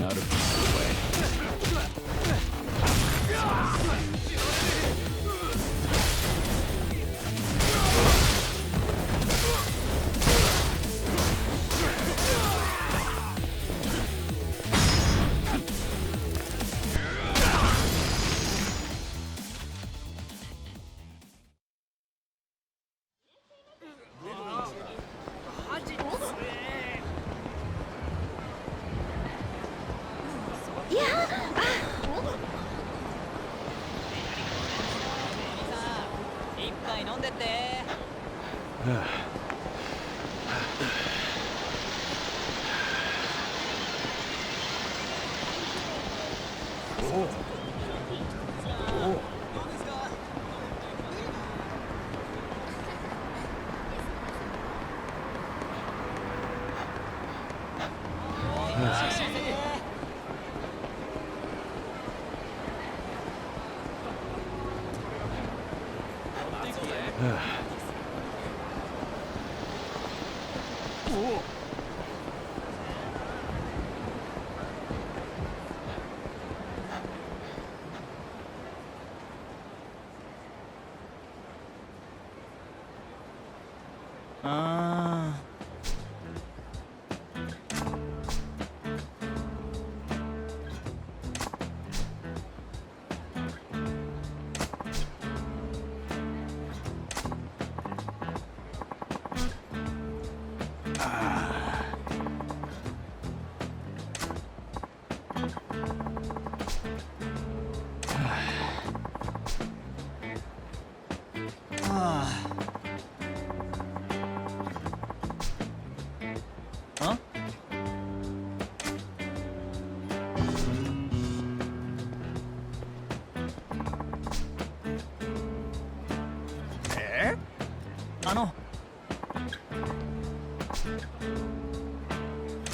Out of the way.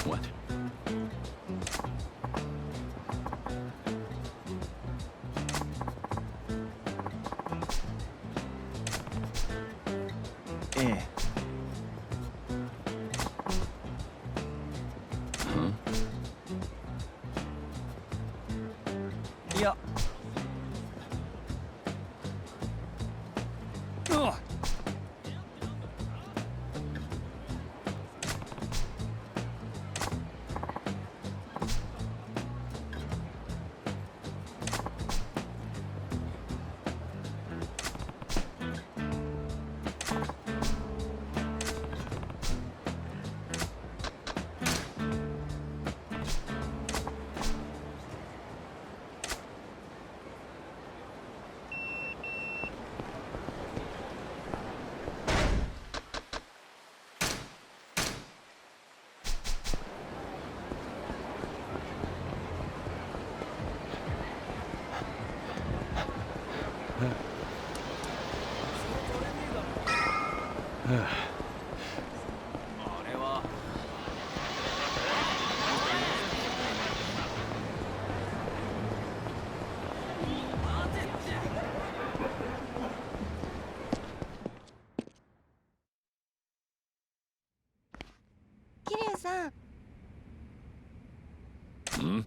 What? Eh. Huh? Yeah. Ugh. Kiryu さん、Hmm?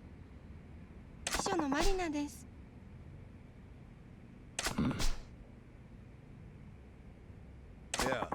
秘書のマリナです。Yeah.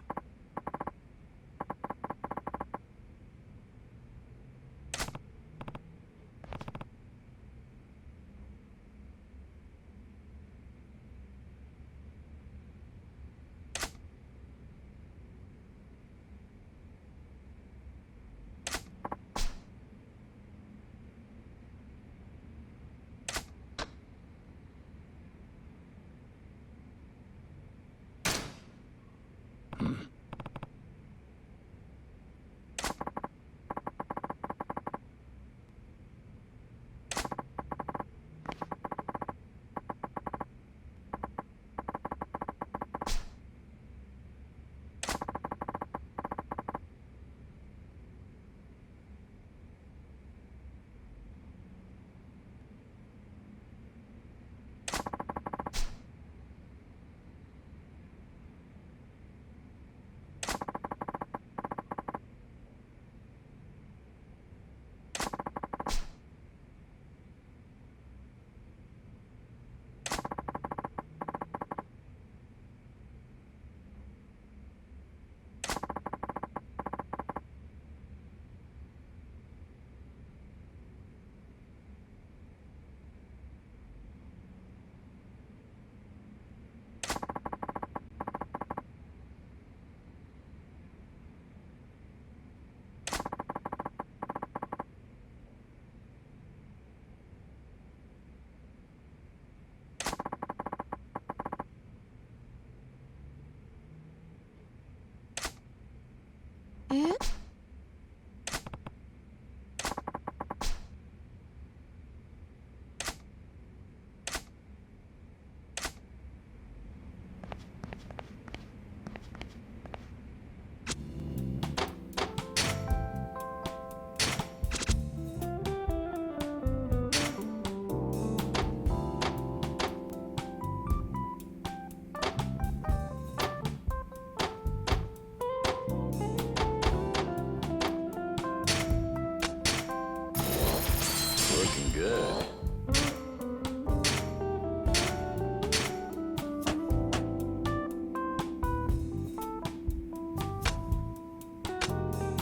Looking good.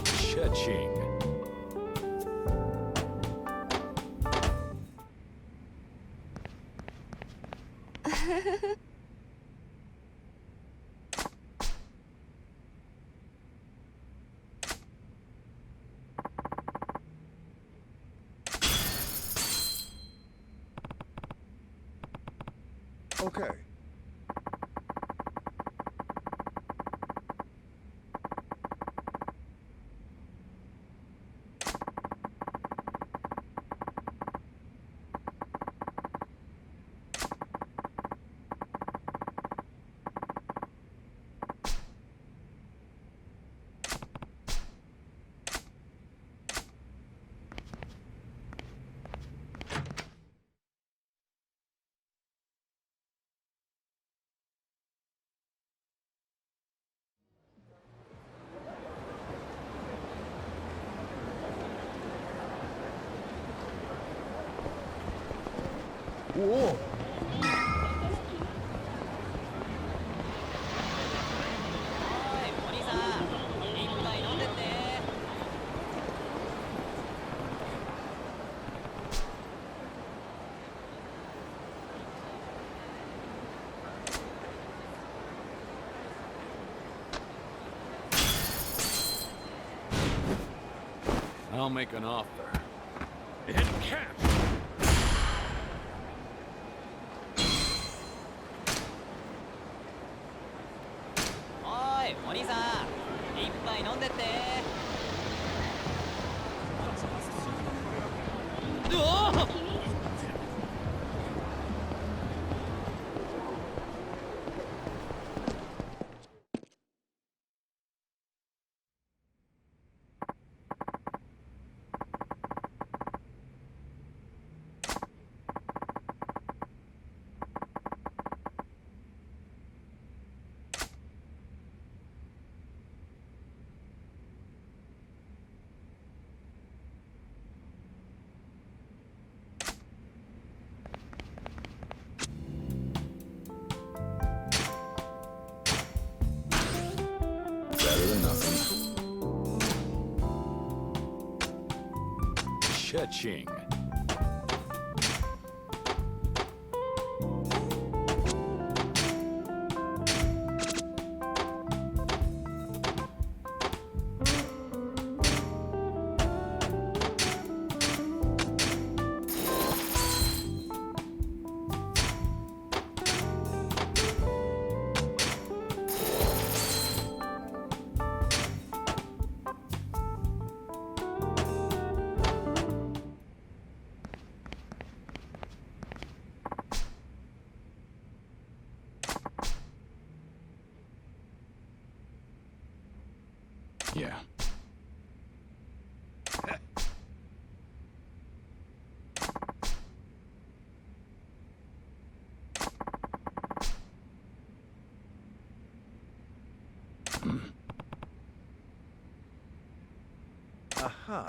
Cha-ching. Okay. おお。I'll make an offer. In cash! Oi, お兄さん、一杯飲んでって。うお！ Better than nothing. Cha-ching. Yeah. Aha.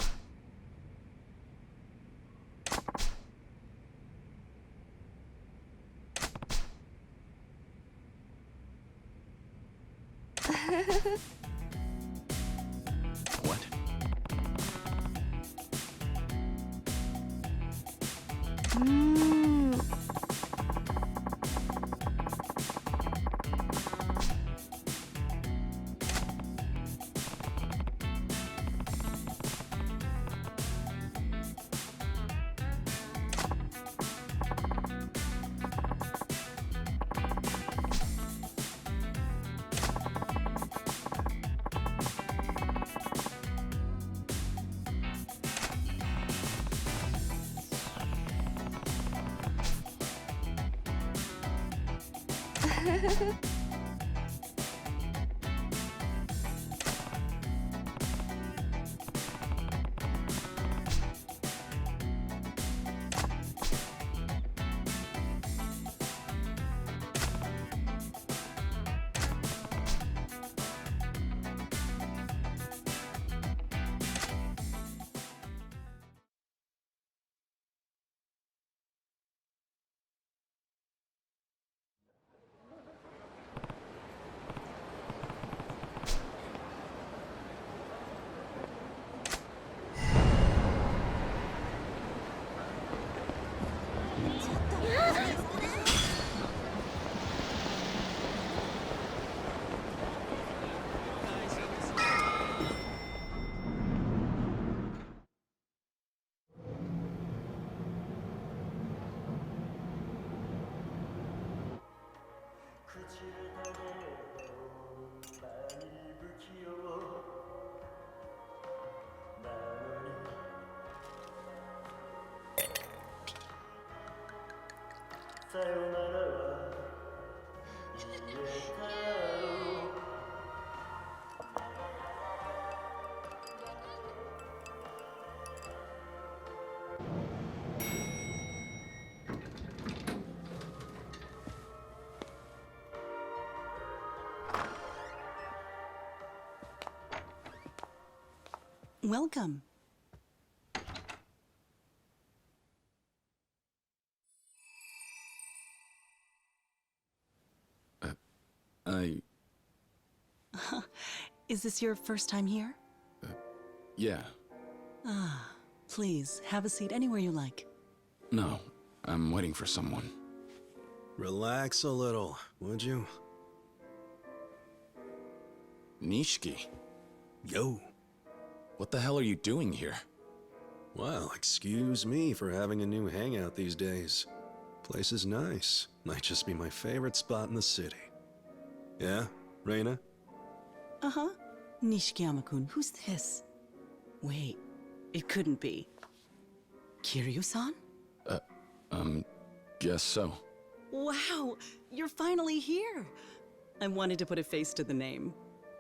What? Welcome. Is this your first time here? Yeah. Ah, please, have a seat anywhere you like. No, I'm waiting for someone. Relax a little, would you? Nishiki, Yo. what the hell are you doing here? Well, excuse me for having a new hangout these days. Place is nice. Might just be my favorite spot in the city. Yeah, Reina? Uh-huh. Nishikiyama-kun, who's this? Wait, it couldn't be. Kiryu-san? Guess so. Wow, you're finally here! I wanted to put a face to the name.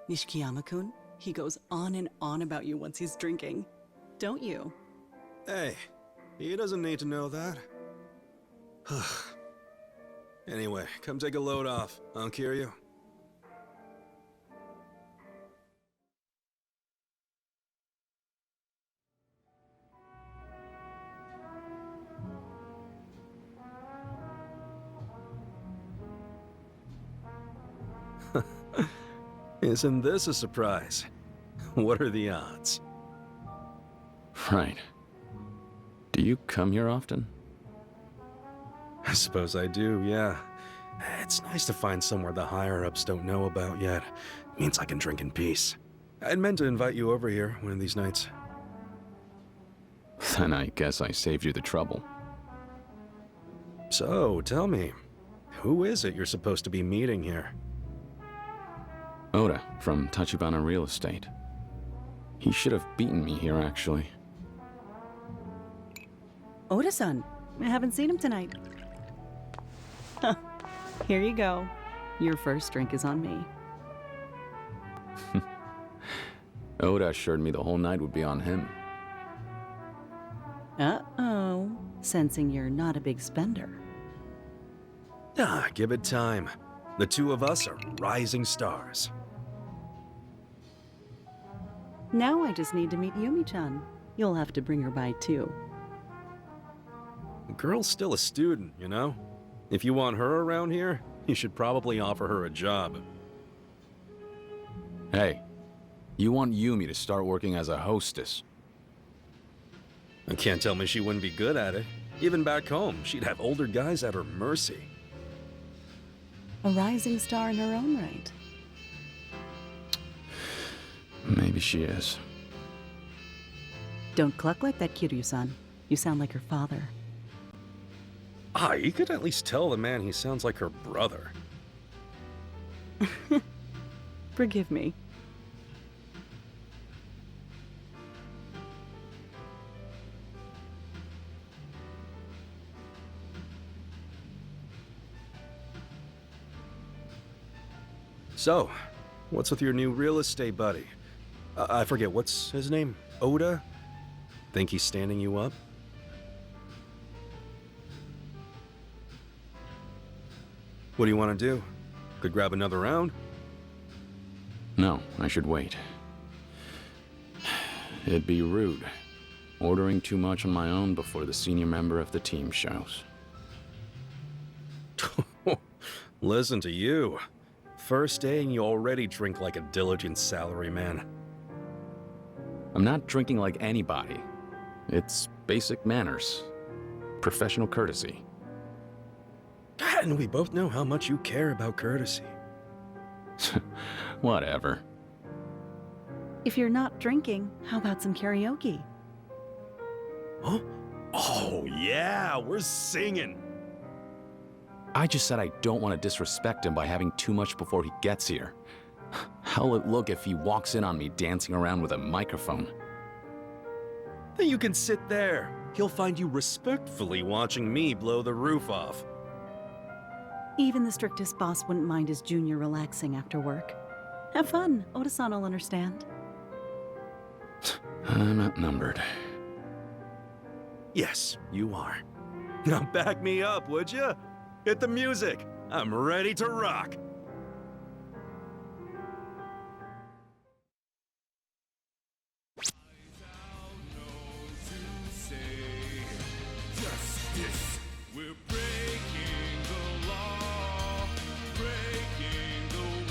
Nishikiyama-kun, he goes on and on about you once he's drinking. Don't you? Hey, he doesn't need to know that. Anyway, come take a load off. I'll cure you. Isn't this a surprise? What are the odds? Right. Do you come here often? I suppose I do, yeah. It's nice to find somewhere the higher-ups don't know about yet. It means I can drink in peace. I'd meant to invite you over here one of these nights. Then I guess I saved you the trouble. So, tell me, who is it you're supposed to be meeting here? Oda, from Tachibana Real Estate. He should have beaten me here, actually. Oda-san, I haven't seen him tonight. Here you go. Your first drink is on me. Oda assured me the whole night would be on him. Uh-oh. Sensing you're not a big spender. Ah, give it time. The two of us are rising stars. Now I just need to meet Yumi-chan. You'll have to bring her by too. The girl's still a student, you know? If you want her around here, you should probably offer her a job. Hey, you want Yumi to start working as a hostess. You can't tell me she wouldn't be good at it. Even back home, she'd have older guys at her mercy. A rising star in her own right. Maybe she is. Don't cluck like that, Kiryu-san. You sound like her father. Ah, you could at least tell the man he sounds like her brother. Forgive me. So, what's with your new real estate buddy? I forget, what's his name? Oda? Think he's standing you up? What do you want to do? Could grab another round? No, I should wait. It'd be rude. Ordering too much on my own before the senior member of the team shows. Listen to you. First day and you already drink like a diligent salaryman. I'm not drinking like anybody. It's basic manners. Professional courtesy. And we both know how much you care about courtesy. Whatever. If you're not drinking, how about some karaoke? Huh? Oh, yeah, we're singing. I just said I don't want to disrespect him by having too much before he gets here. How'll it look if he walks in on me dancing around with a microphone? Then you can sit there. He'll find you respectfully watching me blow the roof off. Even the strictest boss wouldn't mind his junior relaxing after work. Have fun. Oda-san will understand. I'm outnumbered. Yes, you are. Now back me up, would you? Hit the music. I'm ready to rock. Justice. We're breaking the law, breaking the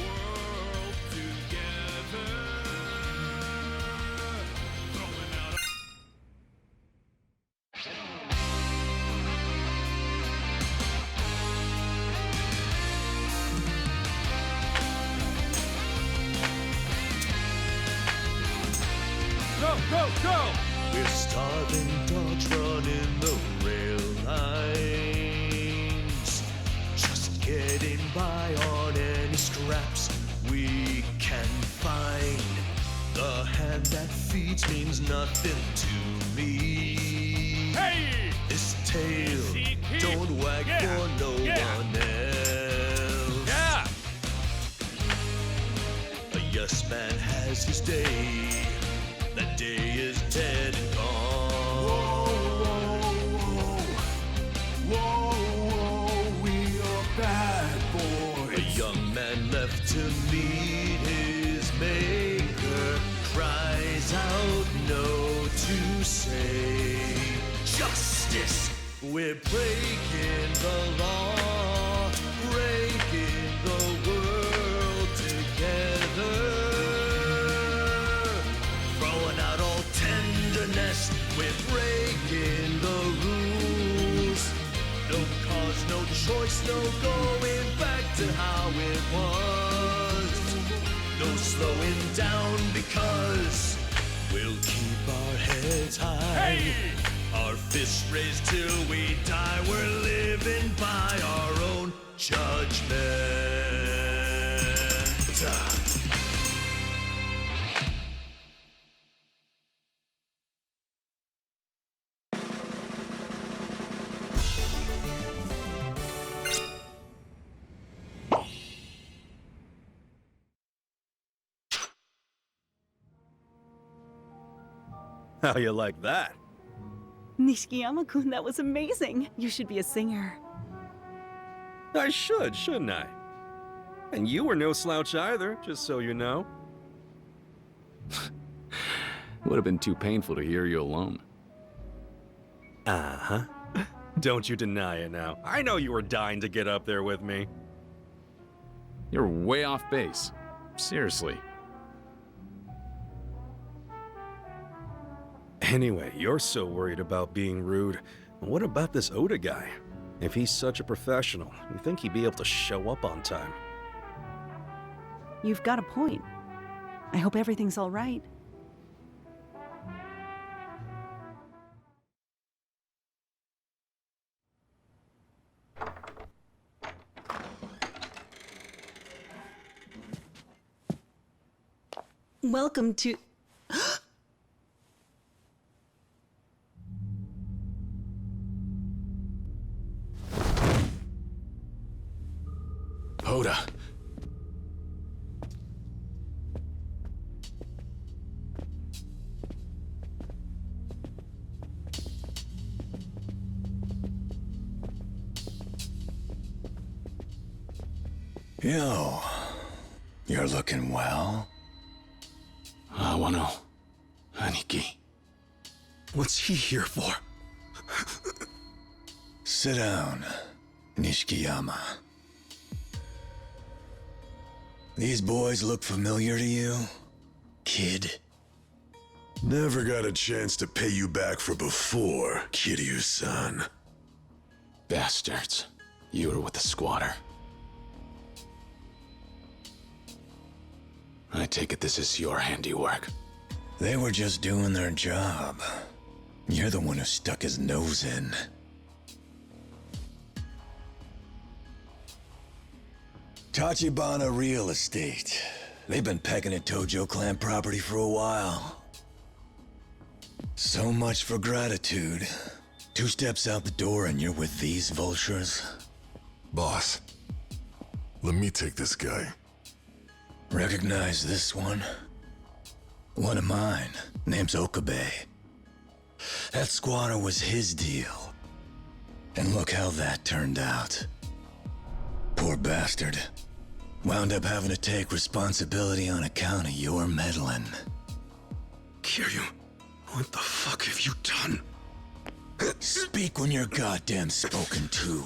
go! We're starving dogs running the rail lines, just getting by on any scraps we can find. The hand that feeds means nothing to me. Hey! This tail don't wag for no one else. Yeah! A yes man has his day. That day is dead and gone. Whoa, whoa, whoa, we are bad boys. A young man left to meet his maker cries out no to say. Justice! We're breaking the law, breaking the world together. Throwing out all tenderness, we're breaking the rules. No cause, no choice, no going back to how it was. No slowing down because we'll keep our heads high. Hey! Our fists raised till we die. We're living by our own judgment. How you like that? Nishikiyama-kun, that was amazing. You should be a singer. I should, shouldn't I? And you were no slouch either, just so you know. Would have been too painful to hear you alone. Uh-huh. Don't you deny it now. I know you were dying to get up there with me. You're way off base. Seriously. Anyway, you're so worried about being rude. What about this Oda guy? If he's such a professional, you think he'd be able to show up on time? You've got a point. I hope everything's all right. Welcome to... Oda. Yo, you're looking well. Awano. Aniki. What's he here for? Sit down, Nishikiyama. These boys look familiar to you, kid? Never got a chance to pay you back for before, Kiryu-san. Bastards. You were with the squatter. I take it this is your handiwork. They were just doing their job. You're the one who stuck his nose in. Tachibana Real Estate. They've been pecking at Tojo clan property for a while. So much for gratitude. 2 steps out the door and you're with these vultures? Boss, let me take this guy. Recognize this one? One of mine. Name's Okabe. That squatter was his deal. And look how that turned out. Poor bastard. Wound up having to take responsibility on account of your meddling. Kiryu, what the fuck have you done? Speak when you're goddamn spoken to.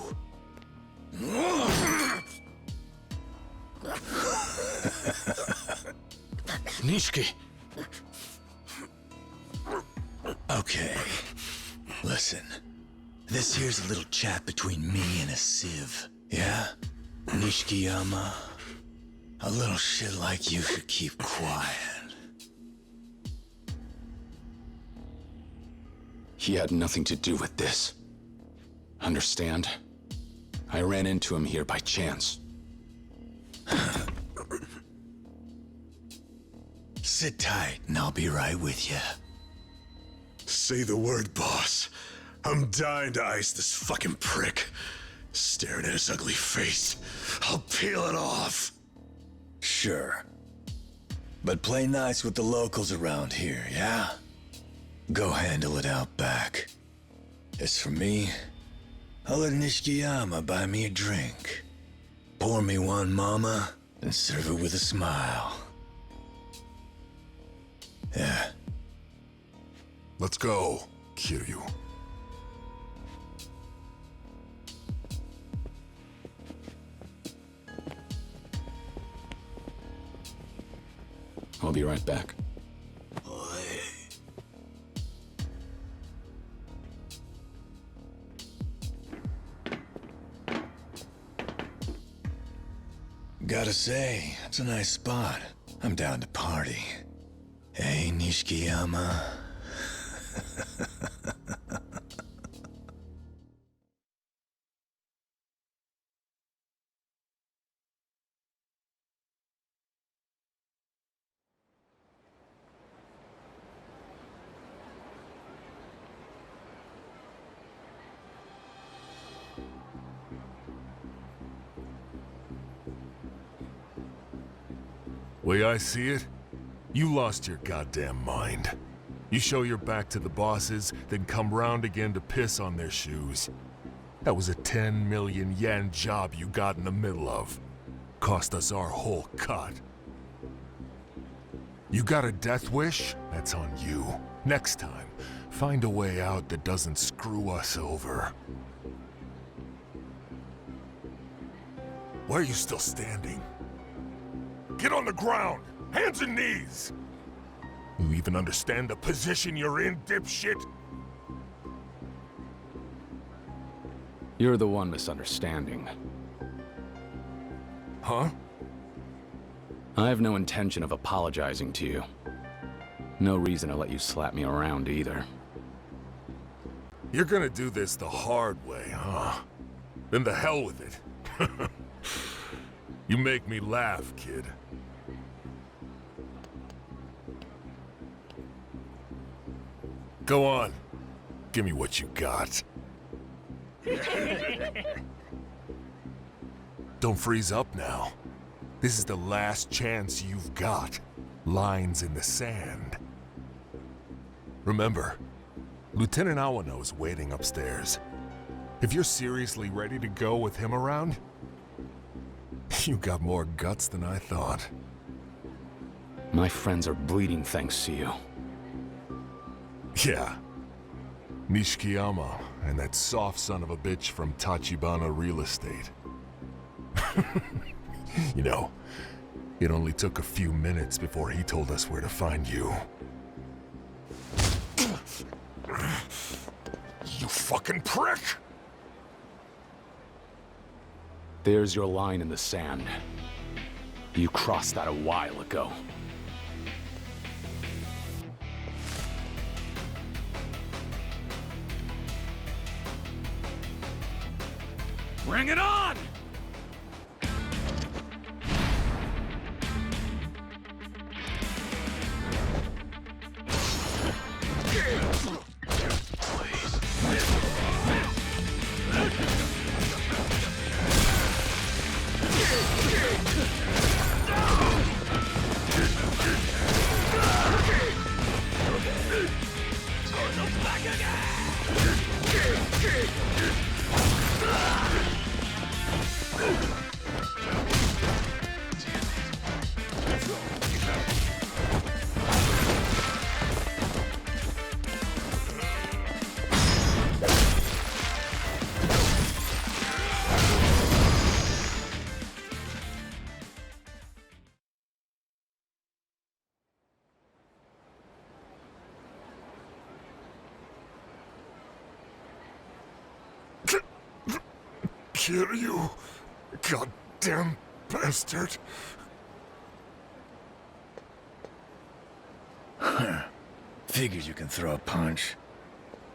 Nishiki! Okay. Listen. This here's a little chat between me and a sieve. Yeah? Nishikiyama? A little shit like you should keep quiet. He had nothing to do with this. Understand? I ran into him here by chance. Sit tight, and I'll be right with you. Say the word, boss. I'm dying to ice this fucking prick. Staring at his ugly face. I'll peel it off. Sure. But play nice with the locals around here, yeah? Go handle it out back. As for me, I'll let Nishikiyama buy me a drink. Pour me one, mama, and serve it with a smile. Yeah. Let's go, Kiryu. I'll be right back. Gotta say, it's a nice spot. I'm down to party. Hey, Nishikiyama. Way I see it, you lost your goddamn mind. You show your back to the bosses, then come round again to piss on their shoes. That was a 10 million yen job you got in the middle of. Cost us our whole cut. You got a death wish? That's on you. Next time, find a way out that doesn't screw us over. Why are you still standing? Get on the ground! Hands and knees! You even understand the position you're in, dipshit? You're the one misunderstanding. Huh? I have no intention of apologizing to you. No reason to let you slap me around either. You're gonna do this the hard way, huh? Then the hell with it. You make me laugh, kid. Go on. Give me what you got. Don't freeze up now. This is the last chance you've got. Lines in the sand. Remember, Lieutenant Awano is waiting upstairs. If you're seriously ready to go with him around, you got more guts than I thought. My friends are bleeding thanks to you. Yeah. Nishikiyama and that soft son of a bitch from Tachibana Real Estate. You know, it only took a few minutes before he told us where to find you. You fucking prick! There's your line in the sand. You crossed that a while ago. Bring it on! Kiryu, goddamn bastard. Figures you can throw a punch.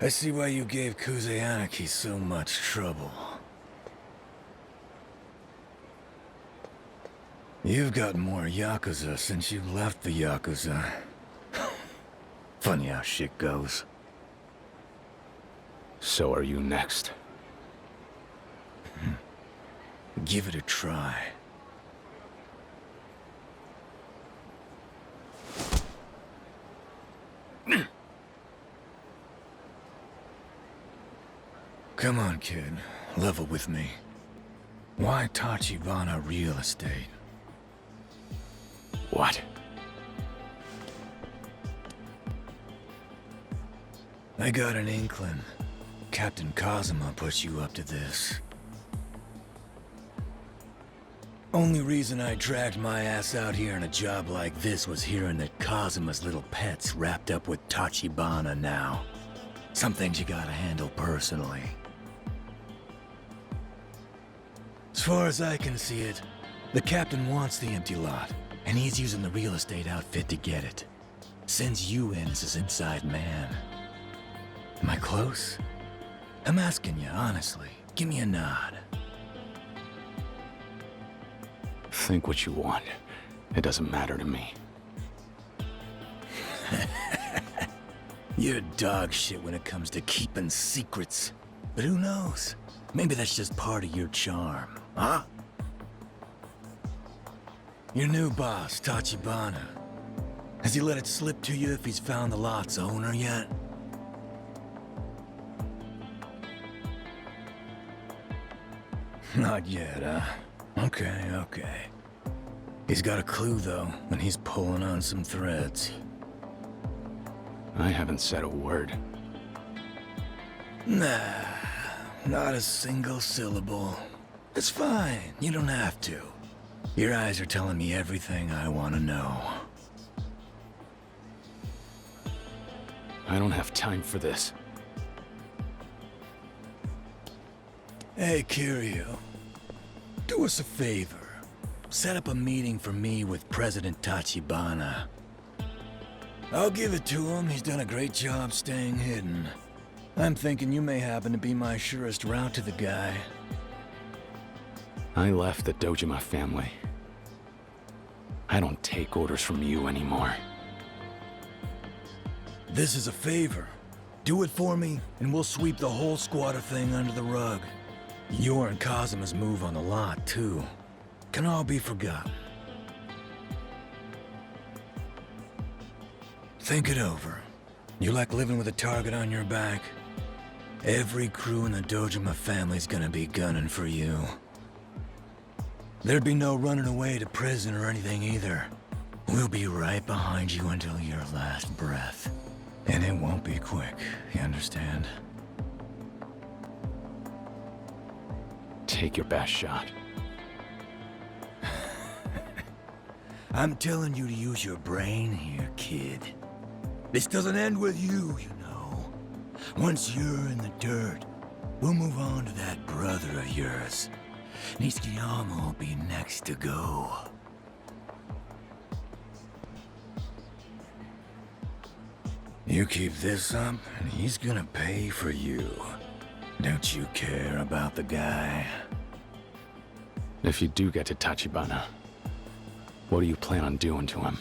I see why you gave Kuzeanaki so much trouble. You've got more Yakuza since you left the Yakuza. Funny how shit goes. So are you next? Give it a try. Come on, kid. Level with me. Why Tachibana real estate? What? I got an inkling. Captain Kazuma put you up to this. Only reason I dragged my ass out here in a job like this was hearing that Kazuma's little pet's wrapped up with Tachibana now. Some things you gotta handle personally. As far as I can see it, the captain wants the empty lot, and he's using the real estate outfit to get it. Sends you in as his inside man. Am I close? I'm asking you, honestly. Give me a nod. Think what you want. It doesn't matter to me. You're dog shit when it comes to keeping secrets. But who knows? Maybe that's just part of your charm, huh? Your new boss, Tachibana. Has he let it slip to you if he's found the lot's owner yet? Not yet, huh? Okay. He's got a clue, though, and he's pulling on some threads. I haven't said a word. Nah, not a single syllable. It's fine, you don't have to. Your eyes are telling me everything I want to know. I don't have time for this. Hey, Kiryu. Do us a favor. Set up a meeting for me with President Tachibana. I'll give it to him. He's done a great job staying hidden. I'm thinking you may happen to be my surest route to the guy. I left the Dojima family. I don't take orders from you anymore. This is a favor. Do it for me, and we'll sweep the whole squatter thing under the rug. Your and Kazuma's move on the lot, too. Can all be forgotten. Think it over. You like living with a target on your back? Every crew in the Dojima family's gonna be gunning for you. There'd be no running away to prison or anything either. We'll be right behind you until your last breath. And it won't be quick, you understand? Take your best shot. I'm telling you to use your brain here, kid. This doesn't end with you, you know. Once you're in the dirt, we'll move on to that brother of yours. Nishikiyama will be next to go. You keep this up, and he's gonna pay for you. Don't you care about the guy? If you do get to Tachibana, what do you plan on doing to him?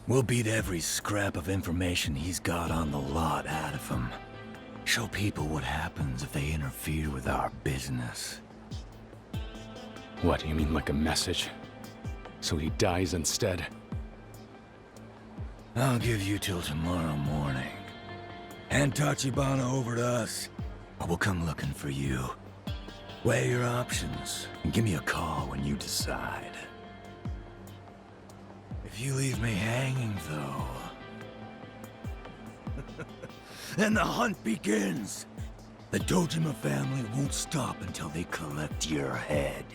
We'll beat every scrap of information he's got on the lot out of him. Show people what happens if they interfere with our business. What, you mean like a message? So he dies instead? I'll give you till tomorrow morning. Hand Tachibana over to us, or we'll come looking for you. Weigh your options, and give me a call when you decide. If you leave me hanging, though... then the hunt begins! The Dojima family won't stop until they collect your head.